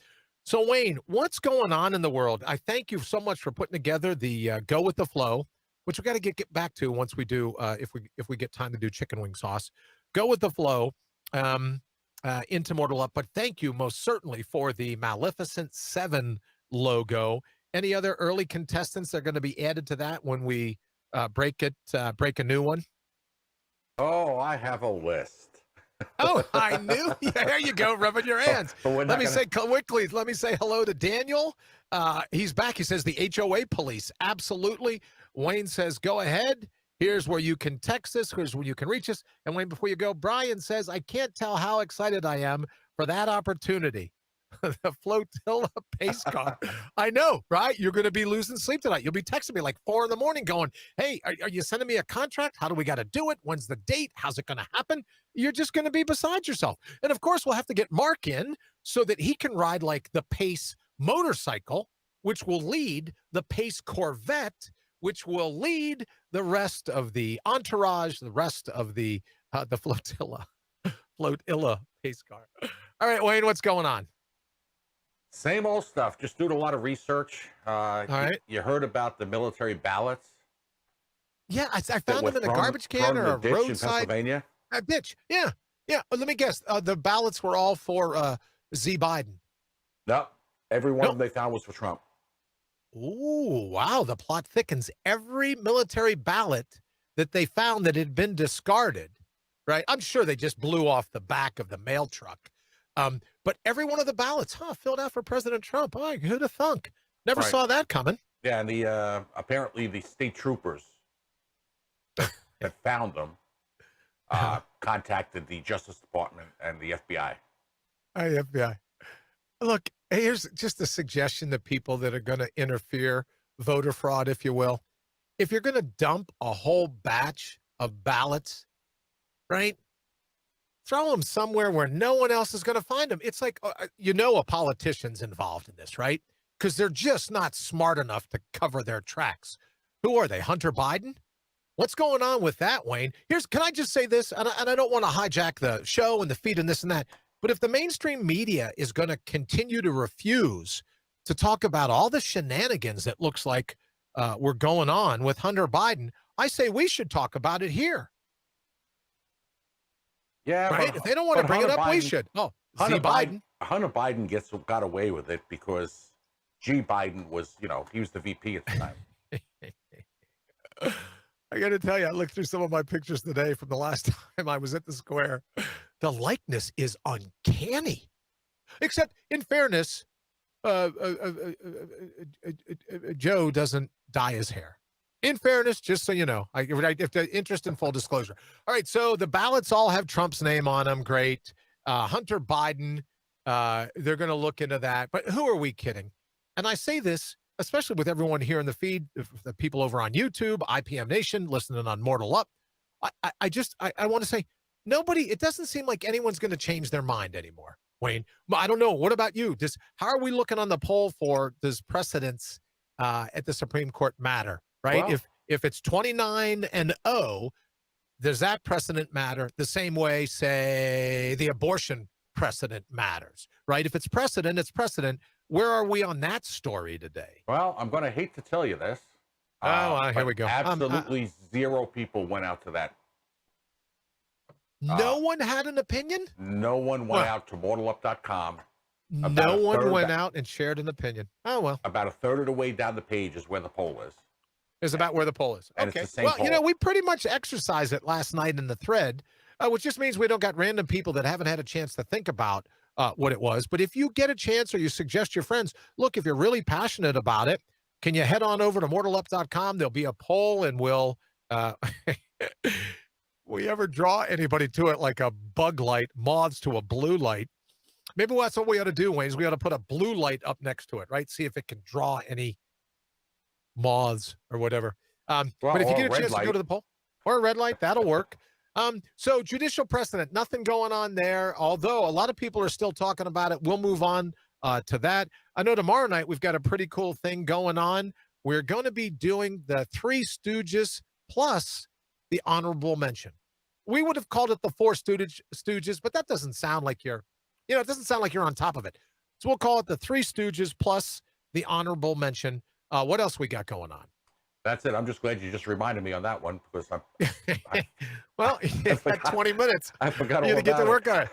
So, Wayne, what's going on in the world? I thank you so much for putting together the Go With The Flow, which we got to get back to once we do, if we get time to do chicken wing sauce. Go With The Flow into Mortal Up. But thank you most certainly for the Maleficent 7 logo. Any other early contestants that are going to be added to that when we break a new one? Oh, I have a list. Oh, I knew. Yeah, there you go, rubbing your hands. Let me say quickly, let me say hello to Daniel. He's back. He says the HOA police. Absolutely. Wayne says, go ahead. Here's where you can text us. Here's where you can reach us. And Wayne, before you go, Brian says, I can't tell how excited I am for that opportunity. The flotilla pace car. I know, right? You're going to be losing sleep tonight. You'll be texting me like 4 in the morning going, hey, are you sending me a contract? How do we got to do it? When's the date? How's it going to happen? You're just going to be beside yourself. And of course, we'll have to get Mark in so that he can ride like the Pace motorcycle, which will lead the Pace Corvette, which will lead the rest of the entourage, the rest of the flotilla pace car. All right, Wayne, what's going on? Same old stuff. Just doing a lot of research. All right. You heard about the military ballots? Yeah, I found them in a garbage can or a roadside. In Pennsylvania? A ditch. Yeah. Yeah. Let me guess. The ballots were all for Z. Biden. No. Every one of them they found was for Trump. Ooh, wow. The plot thickens. Every military ballot that they found that had been discarded, right? I'm sure they just blew off the back of the mail truck. But every one of the ballots, filled out for President Trump. Oh, who'd have thunk? Never saw that coming. Yeah, and the apparently the state troopers that found them contacted the Justice Department and the FBI. FBI. Look, here's just a suggestion to people that are going to interfere voter fraud, if you will. If you're going to dump a whole batch of ballots, right, throw them somewhere where no one else is going to find them. It's like, a politician's involved in this, right? Because they're just not smart enough to cover their tracks. Who are they, Hunter Biden? What's going on with that, Wayne? Can I just say this, and I don't want to hijack the show and the feed and this and that, but if the mainstream media is going to continue to refuse to talk about all the shenanigans that looks like were going on with Hunter Biden, I say we should talk about it here. Yeah, right? If they don't want to bring it up, we should. Oh, Hunter Biden got away with it because G. Biden was, he was the VP at the time. I got to tell you, I looked through some of my pictures today from the last time I was at the square. The likeness is uncanny. Except, in fairness, Joe doesn't dye his hair. In fairness, just so you know, if the interest in full disclosure. All right, so the ballots all have Trump's name on them. Great. Hunter Biden, they're going to look into that. But who are we kidding? And I say this, especially with everyone here in the feed, the people over on YouTube, IPM Nation, listening on Mortal Up. I want to say, it doesn't seem like anyone's going to change their mind anymore, Wayne. I don't know. What about you? How are we looking on the poll for does precedence at the Supreme Court matter, right? Well, if it's 29-0, does that precedent matter the same way, say, the abortion precedent matters, right? If it's precedent, it's precedent. Where are we on that story today? Well, I'm going to hate to tell you this. Here we go. Absolutely zero people went out to that. No one had an opinion? No one went out to mortalup.com. No one went out and shared an opinion. Oh, well. About a third of the way down the page is where the poll is. Is about where the poll is. And okay. It's the same well, poll. We pretty much exercised it last night in the thread, which just means we don't got random people that haven't had a chance to think about what it was. But if you get a chance or you suggest your friends, look, if you're really passionate about it, can you head on over to mortalup.com? There'll be a poll and we'll we ever draw anybody to it like a bug light, moths to a blue light. Maybe that's what we ought to do, Wayne, is we ought to put a blue light up next to it, right? See if it can draw any moths or whatever. But if you get a chance to go to the poll, or a red light, that'll work. So judicial precedent, nothing going on there, although a lot of people are still talking about it. We'll move on to that. I know tomorrow night we've got a pretty cool thing going on. We're going to be doing the Three Stooges plus the honorable mention. We would have called it the Four Stooges, but that doesn't sound like it doesn't sound like you're on top of it. So we'll call it the Three Stooges plus the honorable mention. What else we got going on? That's it. I'm just glad you just reminded me on that one because well, it's like 20 minutes. I forgot all you about to get to it. work on it.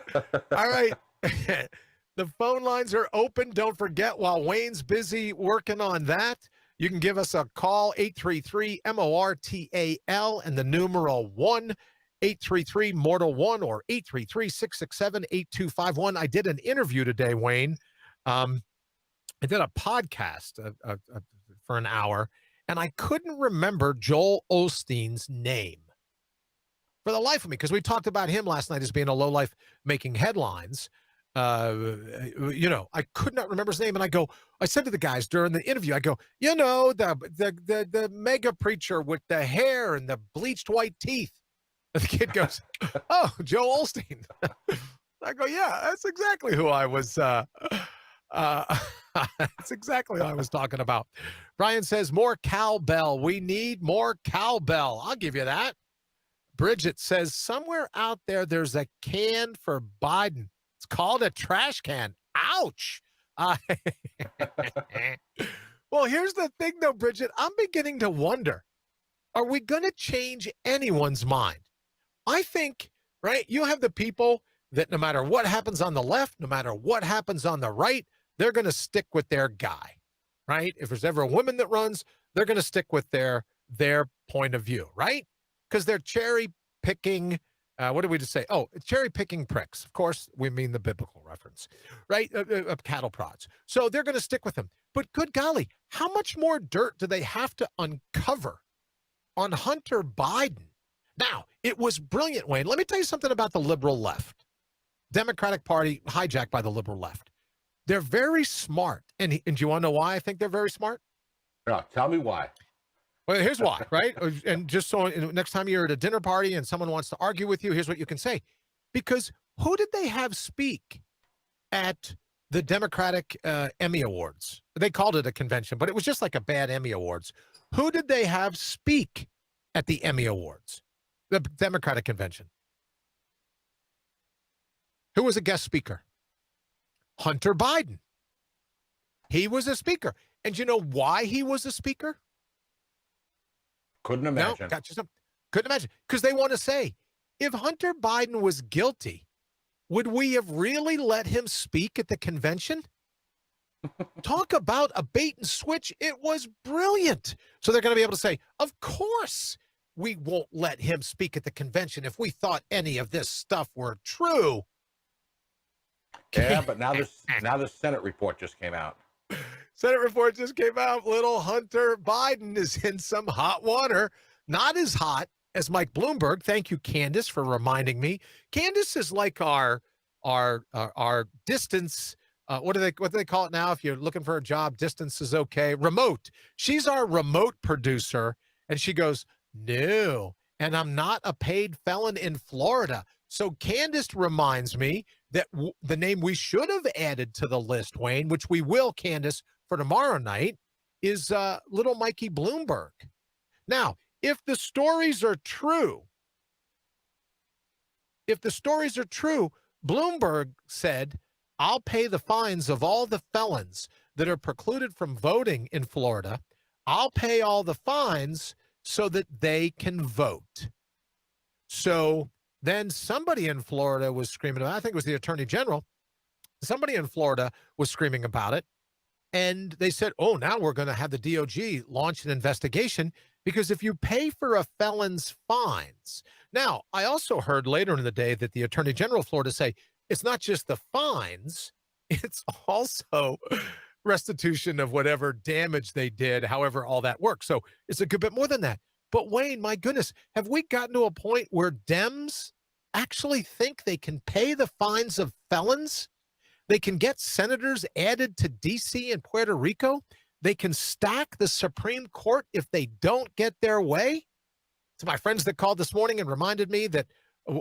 All right. The phone lines are open. Don't forget, while Wayne's busy working on that, you can give us a call, 833-MORTAL and the numeral 1, 833-MORTAL-1 or 833-667-8251. I did an interview today, Wayne. I did a podcast for an hour, and I couldn't remember Joel Osteen's name for the life of me, because we talked about him last night as being a lowlife making headlines. I could not remember his name, and I said to the guys during the interview, the mega preacher with the hair and the bleached white teeth. And the kid goes, "Oh, Joel Osteen." I go, "Yeah, that's exactly who I was. That's exactly what I was talking about." Brian says, "More cowbell. We need more cowbell." I'll give you that. Bridget says, "Somewhere out there's a can for Biden. It's called a trash can." Ouch. Well, here's the thing, though, Bridget. I'm beginning to wonder, are we going to change anyone's mind? I think, right, you have the people that no matter what happens on the left, no matter what happens on the right, they're going to stick with their guy, right? If there's ever a woman that runs, they're going to stick with their point of view, right? Because they're cherry picking. What did we just say? Oh, cherry picking pricks. Of course, we mean the biblical reference, right? Cattle prods. So they're going to stick with them. But good golly, how much more dirt do they have to uncover on Hunter Biden? Now, it was brilliant, Wayne. Let me tell you something about the liberal left. Democratic Party hijacked by the liberal left. They're very smart. And do you want to know why I think they're very smart? No, tell me why. Well, here's why, right? And just so next time you're at a dinner party and someone wants to argue with you, here's what you can say. Because who did they have speak at the Democratic Emmy Awards? They called it a convention, but it was just like a bad Emmy Awards. Who did they have speak at the Emmy Awards, the Democratic convention? Who was a guest speaker? Hunter Biden. He was a speaker. And you know why he was a speaker? Couldn't imagine. No, got you some. Couldn't imagine. Because they want to say, if Hunter Biden was guilty, would we have really let him speak at the convention? Talk about a bait and switch. It was brilliant. So they're going to be able to say, of course, we won't let him speak at the convention if we thought any of this stuff were true. Yeah, but now the Senate report just came out. Senate report just came out. Little Hunter Biden is in some hot water. Not as hot as Mike Bloomberg. Thank you, Candace, for reminding me. Candace is like our distance. What do they call it now? If you're looking for a job, distance is okay. Remote. She's our remote producer, and she goes, no, and I'm not a paid felon in Florida. So Candace reminds me that the name we should have added to the list, Wayne, which we will, Candace, for tomorrow night, is little Mikey Bloomberg. Now, if the stories are true, Bloomberg said, I'll pay the fines of all the felons that are precluded from voting in Florida. I'll pay all the fines so that they can vote. So then somebody in Florida was screaming about it. I think it was the Attorney General. Somebody in Florida was screaming about it. And they said, oh, now we're going to have the DOJ launch an investigation because if you pay for a felon's fines. Now, I also heard later in the day that the Attorney General of Florida say it's not just the fines, it's also restitution of whatever damage they did, however all that works. So it's a good bit more than that. But Wayne, my goodness, have we gotten to a point where Dems actually think they can pay the fines of felons? They can get senators added to D.C. and Puerto Rico. They can stack the Supreme Court if they don't get their way. To my friends that called this morning and reminded me that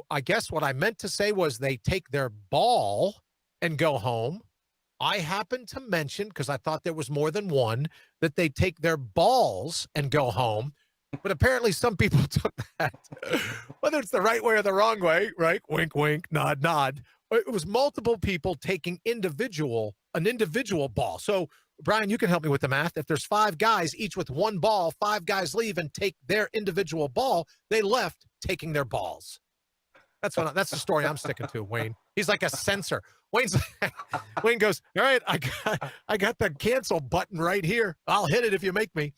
I guess what I meant to say was they take their ball and go home. I happened to mention, because I thought there was more than one, that they take their balls and go home. But apparently some people took that, whether it's the right way or the wrong way, right? Wink, wink, nod, nod. It was multiple people taking an individual ball. So, Brian, you can help me with the math. If there's 5 guys, each with one ball, 5 guys leave and take their individual ball. They left taking their balls. That's the story I'm sticking to, Wayne. He's like a censor. Wayne goes, all right, I got the cancel button right here. I'll hit it if you make me.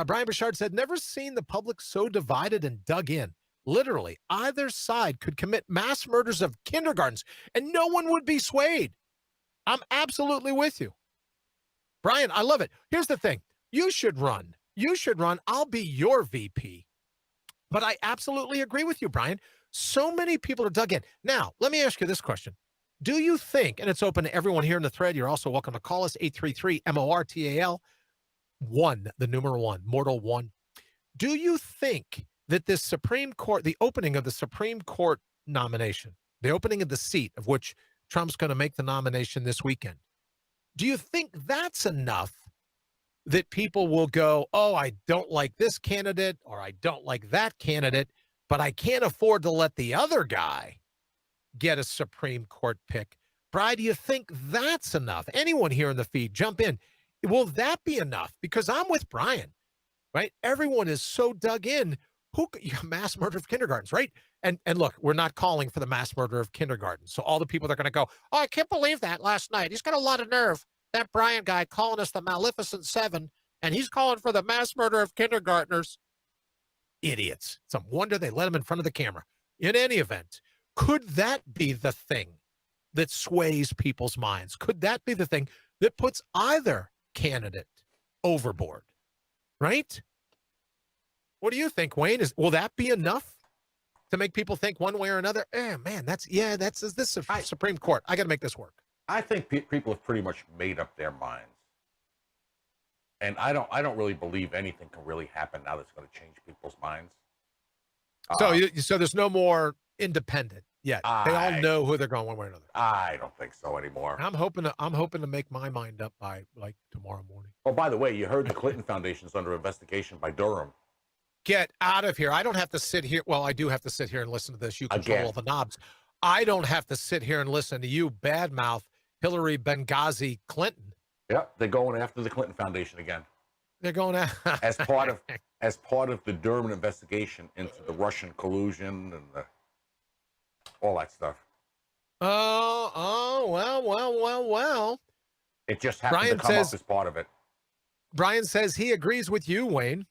Brian Bouchard said, never seen the public so divided and dug in. Literally, either side could commit mass murders of kindergartens, and no one would be swayed. I'm absolutely with you. Brian, I love it. Here's the thing. You should run. I'll be your VP. But I absolutely agree with you, Brian. So many people are dug in. Now, let me ask you this question. Do you think, and it's open to everyone here in the thread, you're also welcome to call us, 833-MORTAL, 1, the numeral 1, mortal 1. Do you think that this Supreme Court, the opening of the Supreme Court nomination, the opening of the seat of which Trump's going to make the nomination this weekend, do you think that's enough that people will go, oh, I don't like this candidate or I don't like that candidate, but I can't afford to let the other guy get a Supreme Court pick? Bri, do you think that's enough? Anyone here in the feed, jump in. Will that be enough? Because I'm with Brian, right? Everyone is so dug in. Mass murder of kindergartens, right? And look, we're not calling for the mass murder of kindergartens. So all the people that are going to go, oh, I can't believe that last night. He's got a lot of nerve. That Brian guy calling us the Maleficent Seven, and he's calling for the mass murder of kindergartners. Idiots. It's a wonder they let him in front of the camera. In any event, could that be the thing that sways people's minds? Could that be the thing that puts either candidate overboard? Right? What do you think, Wayne? Will that be enough to make people think one way or another? Man, that's this Supreme Court. I got to make this work. I think people have pretty much made up their minds. And I don't really believe anything can really happen now that's going to change people's minds. So there's no more independent yet. They all I know who they're going one way or another. I don't think so anymore. I'm hoping to make my mind up by like tomorrow morning. Oh, by the way, you heard the Clinton Foundation's under investigation by Durham. Get out of here. I don't have to sit here. Well, I do have to sit here and listen to this. You control all the knobs. I don't have to sit here and listen to you badmouth Hillary Benghazi Clinton. Yep, they're going after the Clinton Foundation again. They're going after as part of the Durham investigation into the Russian collusion and all that stuff. Well. It just happened to come up as part of it. Brian says he agrees with you, Wayne.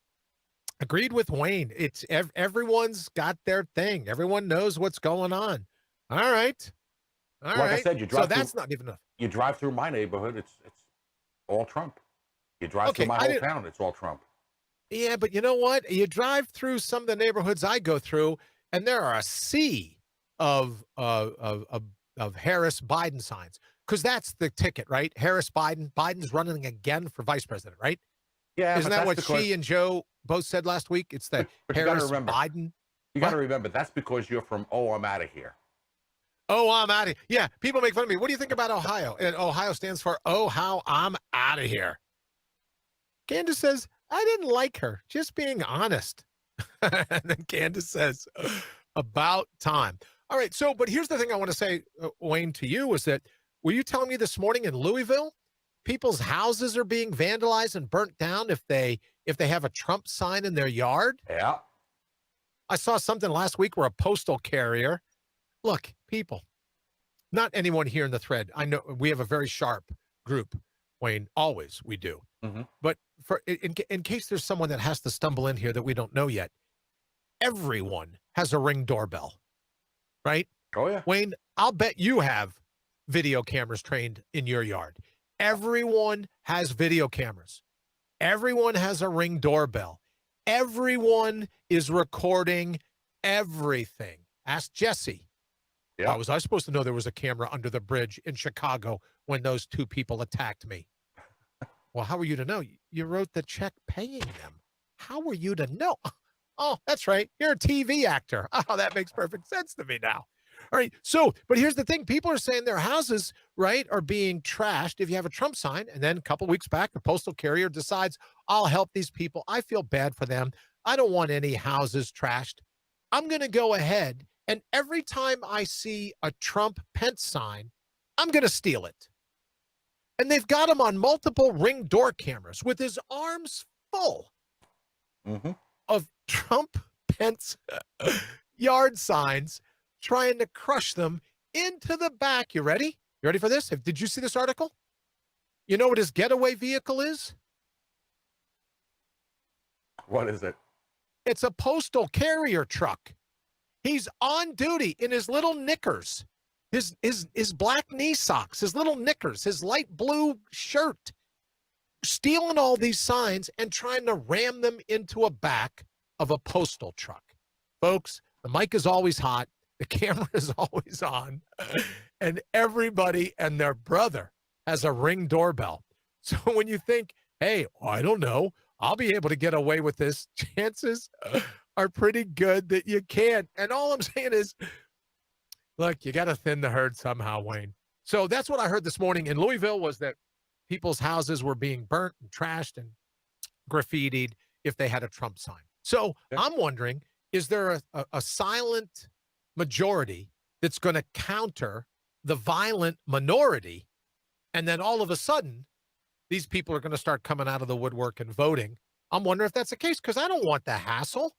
Agreed with Wayne. It's everyone's got their thing. Everyone knows what's going on. All right. Like I said, you drive so that's not even enough. You drive through my neighborhood, it's all Trump. You drive through my whole town, it's all Trump. Yeah, but you know what? You drive through some of the neighborhoods I go through, and there are a sea of Harris Biden signs, because that's the ticket, right? Harris Biden. Biden's running again for vice president, right? Yeah, isn't that what she and Joe both said last week? It's the Harris Biden. You got to remember that's because you're from I'm out of here. Oh, I'm out of here. Yeah, people make fun of me. What do you think about Ohio? And Ohio stands for how I'm out of here. Candace says, I didn't like her, just being honest. And then Candace says, about time. All right, but here's the thing I want to say, Wayne, to you, is that, were you telling me this morning in Louisville, people's houses are being vandalized and burnt down if they have a Trump sign in their yard? Yeah. I saw something last week where a postal carrier, look, people, not anyone here in the thread. I know we have a very sharp group, Wayne, always we do. Mm-hmm. But in case there's someone that has to stumble in here that we don't know yet, everyone has a Ring doorbell, right? Oh, yeah. Wayne, I'll bet you have video cameras trained in your yard. Everyone has video cameras. Everyone has a Ring doorbell. Everyone is recording everything. Ask Jesse. Yeah. How was I supposed to know there was a camera under the bridge in Chicago when those two people attacked me? Well, how were you to know? You wrote the check paying them. How were you to know? Oh, that's right. You're a TV actor. Oh, that makes perfect sense to me now. All right. But here's the thing. People are saying their houses, right, are being trashed if you have a Trump sign. And then a couple weeks back, the postal carrier decides, I'll help these people. I feel bad for them. I don't want any houses trashed. I'm going to go ahead, and every time I see a Trump Pence sign, I'm going to steal it. And they've got him on multiple Ring door cameras with his arms full of Trump Pence yard signs, trying to crush them into the back. You ready? You ready for this? Did you see this article? You know what his getaway vehicle is? What is it? It's a postal carrier truck. He's on duty in his little knickers, his black knee socks, his little knickers, his light blue shirt, stealing all these signs and trying to ram them into a back of a postal truck. Folks, the mic is always hot. The camera is always on. And everybody and their brother has a Ring doorbell. So when you think, hey, I don't know, I'll be able to get away with this, chances are pretty good that you can't. And all I'm saying is, look, you got to thin the herd somehow, Wayne. So that's what I heard this morning in Louisville, was that people's houses were being burnt and trashed and graffitied if they had a Trump sign. So I'm wondering, is there a silent majority that's going to counter the violent minority? And then all of a sudden, these people are going to start coming out of the woodwork and voting. I'm wondering if that's the case, because I don't want the hassle.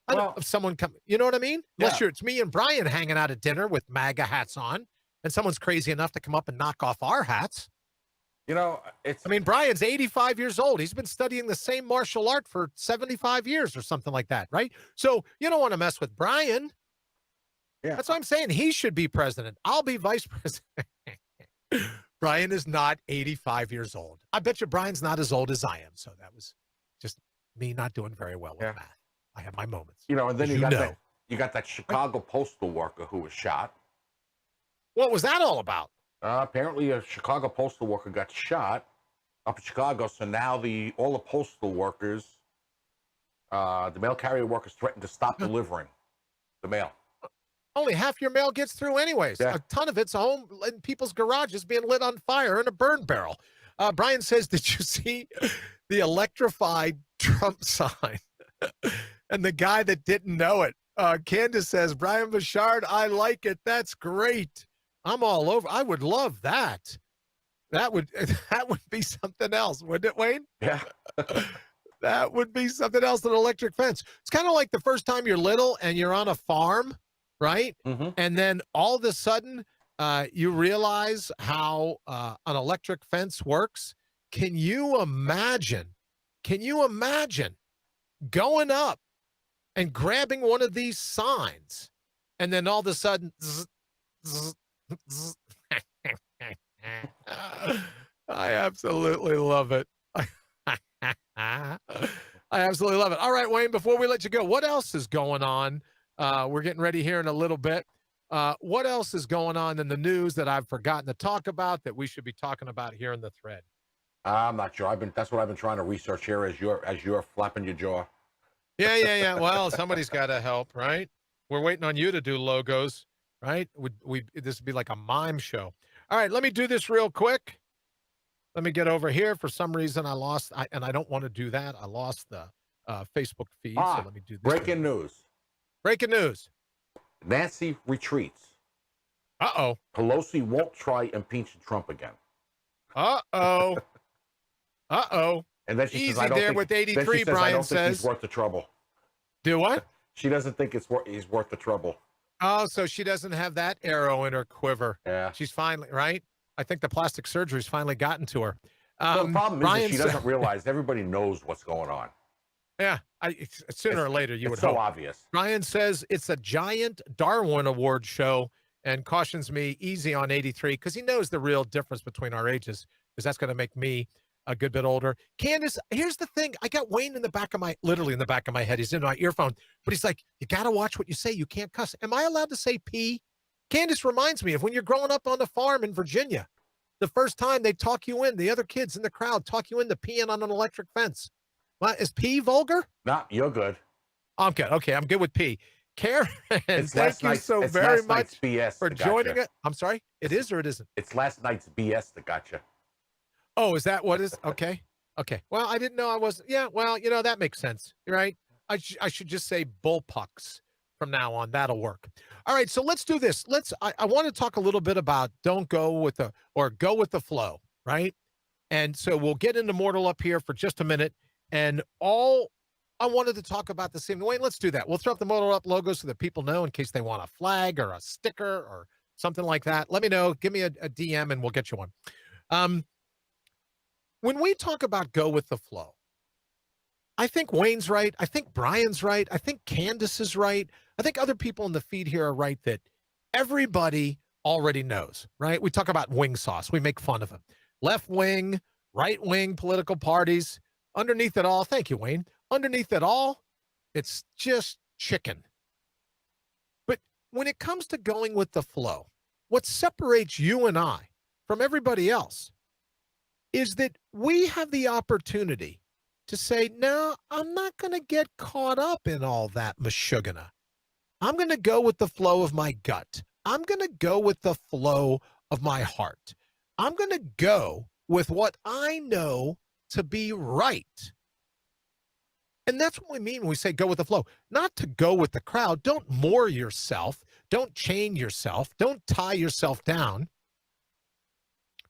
I don't, if someone come, you know what I mean? Yeah. Unless it's me and Brian hanging out at dinner with MAGA hats on, and someone's crazy enough to come up and knock off our hats. You know, Brian's 85 years old. He's been studying the same martial art for 75 years or something like that, right? So you don't want to mess with Brian. Yeah. That's what I'm saying. He should be president. I'll be vice president. Brian is not 85 years old. I bet you Brian's not as old as I am. So that was just me not doing very well with math. I have my moments. You know, and then you got that Chicago postal worker who was shot. What was that all about? Apparently a Chicago postal worker got shot up in Chicago. So now all the postal workers, the mail carrier workers, threatened to stop delivering the mail. Only half your mail gets through anyways. Yeah. A ton of it's home in people's garages being lit on fire in a burn barrel. Brian says, did you see the electrified Trump sign? And the guy that didn't know it. Candace says, Brian Bouchard, I like it. That's great. I'm all over. I would love that. That would be something else, wouldn't it, Wayne? Yeah. That would be something else, an electric fence. It's kind of like the first time you're little and you're on a farm, right? Mm-hmm. And then all of a sudden you realize how an electric fence works. Can you imagine going up and grabbing one of these signs and then all of a sudden zzz, zzz, zzz. I absolutely love it. I absolutely love it. All right, Wayne, before we let you go, what else is going on? We're getting ready here in a little bit. What else is going on in the news that I've forgotten to talk about that we should be talking about here in the thread? I'm not sure. That's what I've been trying to research here as you're flapping your jaw. Yeah. Well, somebody's got to help, right? We're waiting on you to do logos, right? This would be like a mime show. All right, let me do this real quick. Let me get over here. For some reason, and I don't want to do that. I lost the Facebook feed, so let me do this. Breaking news. Breaking news. Nancy retreats. Uh-oh. Pelosi won't try impeaching Trump again. Uh-oh. And then she Easy says, I don't there think, with 83, then she says, Brian I don't think says. he's worth the trouble. Do what? She doesn't think he's worth the trouble. Oh, so she doesn't have that arrow in her quiver. Yeah. She's finally, right? I think the plastic surgery's finally gotten to her. The problem is that she doesn't realize everybody knows what's going on. Yeah, sooner or later you would hope. It's so obvious. Brian says it's a giant Darwin Award show and cautions me easy on 83 because he knows the real difference between our ages because that's going to make me a good bit older. Candace, here's the thing. I got Wayne literally in the back of my head. He's in my earphone, but he's like, you got to watch what you say. You can't cuss. Am I allowed to say pee? Candace reminds me of when you're growing up on the farm in Virginia. The first time they talk you in, the other kids in the crowd talk you into peeing on an electric fence. What, is pee vulgar? No, you're good. I'm good. Okay, I'm good with pee. Karen, thank you so very much BS for joining it. I'm sorry, it is or it isn't? It's last night's BS that got you. Oh, is that what is? Okay. Okay. Well, I didn't know I was. Yeah, well, that makes sense. Right? I should just say bullpucks from now on. That'll work. All right, so let's do this. I want to talk a little bit about go with the flow, right? And so we'll get into Mortal Up here for just a minute. And all I wanted to talk about this evening, Wayne, let's do that. We'll throw up the Mortal Up logo so that people know in case they want a flag or a sticker or something like that. Let me know. Give me a DM and we'll get you one. When we talk about go with the flow, I think Wayne's right. I think Brian's right. I think Candace is right. I think other people in the feed here are right that everybody already knows, right? We talk about wing sauce. We make fun of them. Left wing, right wing political parties. Underneath it all, thank you, Wayne. Underneath it all, it's just chicken. But when it comes to going with the flow, what separates you and I from everybody else is that we have the opportunity to say, no, I'm not going to get caught up in all that mashugana. I'm going to go with the flow of my gut. I'm going to go with the flow of my heart. I'm going to go with what I know to be right. And that's what we mean when we say go with the flow. Not to go with the crowd. Don't moor yourself. Don't chain yourself. Don't tie yourself down.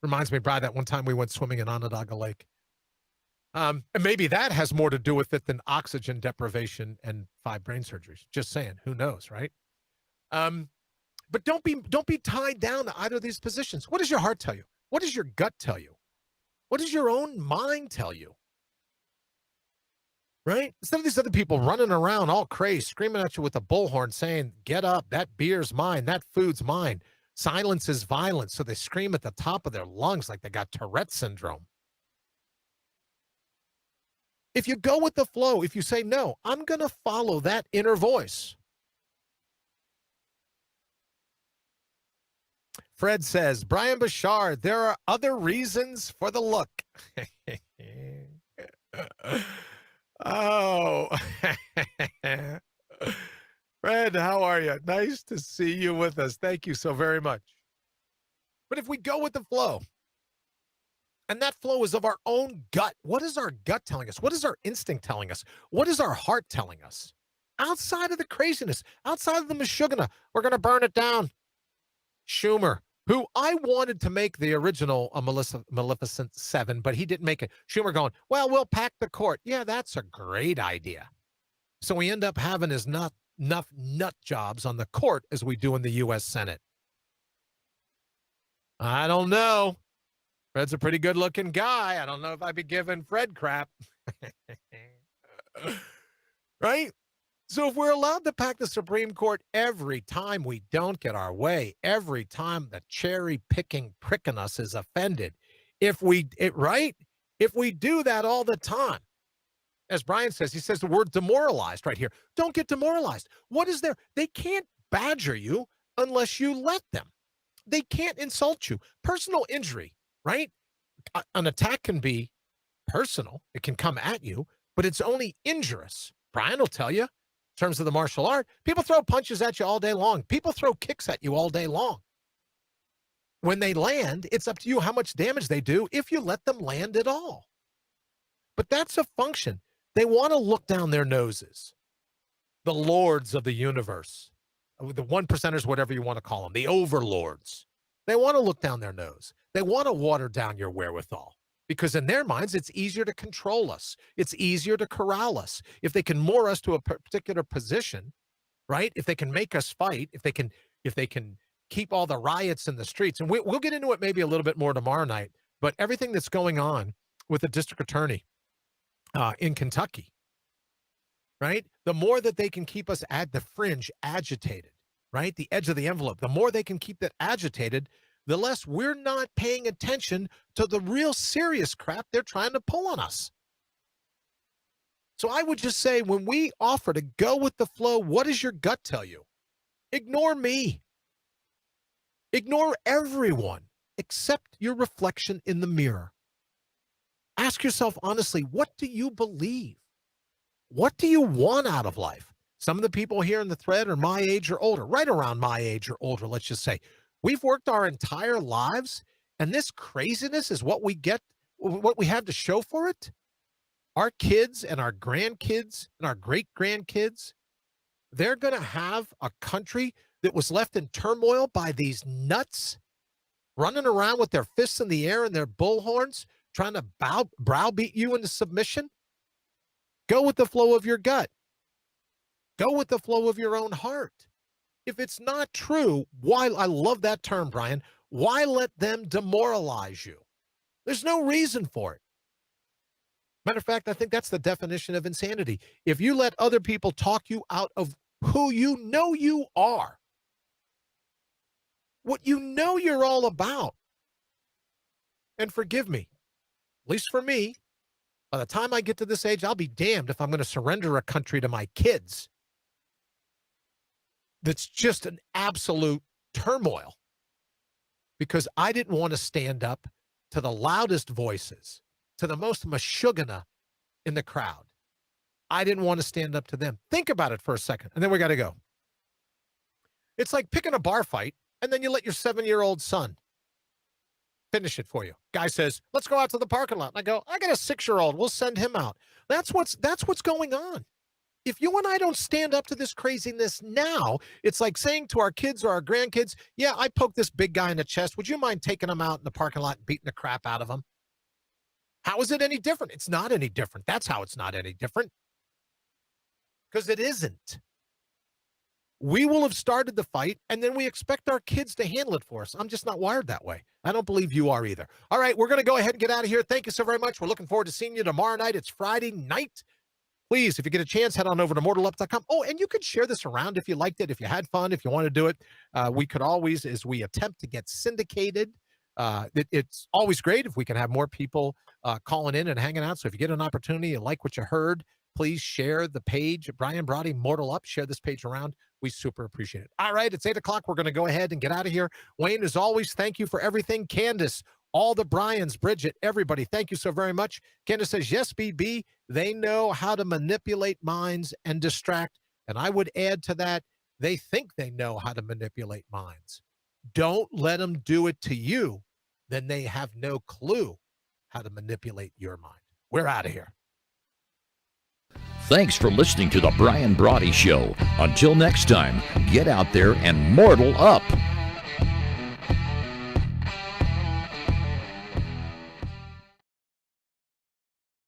Reminds me, Brad, that one time we went swimming in Onondaga Lake. And maybe that has more to do with it than oxygen deprivation and 5 brain surgeries. Just saying, who knows, right? But don't be tied down to either of these positions. What does your heart tell you? What does your gut tell you? What does your own mind tell you? Right? Instead of these other people running around all crazy, screaming at you with a bullhorn saying, get up, that beer's mine, that food's mine. Silence is violence. So they scream at the top of their lungs like they got Tourette syndrome. If you go with the flow, if you say, no, I'm going to follow that inner voice. Fred says, Brian Bashar, there are other reasons for the look. Oh. Fred, how are you? Nice to see you with us. Thank you so very much. But if we go with the flow, and that flow is of our own gut, what is our gut telling us? What is our instinct telling us? What is our heart telling us? Outside of the craziness, outside of the mashugana, we're going to burn it down. Schumer, who I wanted to make the original Maleficent 7, but he didn't make it. Schumer going, well, we'll pack the court. Yeah, that's a great idea. So we end up having as enough nut jobs on the court as we do in the U.S. Senate. I don't know. Fred's a pretty good-looking guy. I don't know if I'd be giving Fred crap. Right? So if we're allowed to pack the Supreme Court every time we don't get our way, every time the cherry-picking prick in us is offended, if we do that all the time, as Brian says, he says the word demoralized right here. Don't get demoralized. What is there? They can't badger you unless you let them. They can't insult you. Personal injury, right? An attack can be personal. It can come at you, but it's only injurious. Brian will tell you, in terms of the martial art, people throw punches at you all day long. People throw kicks at you all day long. When they land, it's up to you how much damage they do if you let them land at all. But that's a function. They want to look down their noses. The lords of the universe, the one percenters, whatever you want to call them, the overlords. They want to look down their nose. They want to water down your wherewithal because in their minds, it's easier to control us. It's easier to corral us. If they can moor us to a particular position, right? If they can make us fight, if they can keep all the riots in the streets, and we'll get into it maybe a little bit more tomorrow night, but everything that's going on with the district attorney in Kentucky, right? The more that they can keep us at the fringe agitated, right? The edge of the envelope, the more they can keep that agitated, the less we're not paying attention to the real serious crap they're trying to pull on us. So I would just say when we offer to go with the flow, what does your gut tell you? Ignore me. Ignore everyone except your reflection in the mirror. Ask yourself honestly, what do you believe? What do you want out of life? Some of the people here in the thread are my age or older, right around my age or older, let's just say. We've worked our entire lives, and this craziness is what we get, what we have to show for it. Our kids and our grandkids and our great-grandkids, they're going to have a country that was left in turmoil by these nuts running around with their fists in the air and their bullhorns, trying to browbeat you into submission. Go with the flow of your gut. Go with the flow of your own heart. If it's not true, why? I love that term, Brian. Why let them demoralize you? There's no reason for it. Matter of fact, I think that's the definition of insanity. If you let other people talk you out of who you know you are, what you know you're all about, and forgive me, at least for me, by the time I get to this age, I'll be damned if I'm going to surrender a country to my kids that's just an absolute turmoil because I didn't want to stand up to the loudest voices, to the most mashugana in the crowd. I didn't want to stand up to them. Think about it for a second, and then we got to go. It's like picking a bar fight, and then you let your 7-year-old son finish it for you. Guy says, let's go out to the parking lot. And I go, I got a 6-year-old. We'll send him out. That's what's going on. If you and I don't stand up to this craziness now, it's like saying to our kids or our grandkids, yeah, I poked this big guy in the chest. Would you mind taking him out in the parking lot and beating the crap out of him? How is it any different? It's not any different. That's how it's not any different. Because it isn't. We will have started the fight, and then we expect our kids to handle it for us. I'm just not wired that way. I don't believe you are either. All right, we're going to go ahead and get out of here. Thank you so very much. We're looking forward to seeing you tomorrow night. It's Friday night. Please, if you get a chance, head on over to mortalup.com. Oh, and you could share this around if you liked it, if you had fun, if you want to do it. We could always, as we attempt to get syndicated, it's always great if we can have more people calling in and hanging out. So if you get an opportunity, you like what you heard, please share the page. Brian Brawdy, Mortal Up, share this page around. We super appreciate it. All right, it's 8 o'clock. We're going to go ahead and get out of here. Wayne, as always, thank you for everything. Candace, all the Bryans, Bridget, everybody, thank you so very much. Candace says, yes, BB, they know how to manipulate minds and distract. And I would add to that, they think they know how to manipulate minds. Don't let them do it to you. Then they have no clue how to manipulate your mind. We're out of here. Thanks for listening to the Brian Brawdy Show. Until next time, get out there and mortal up.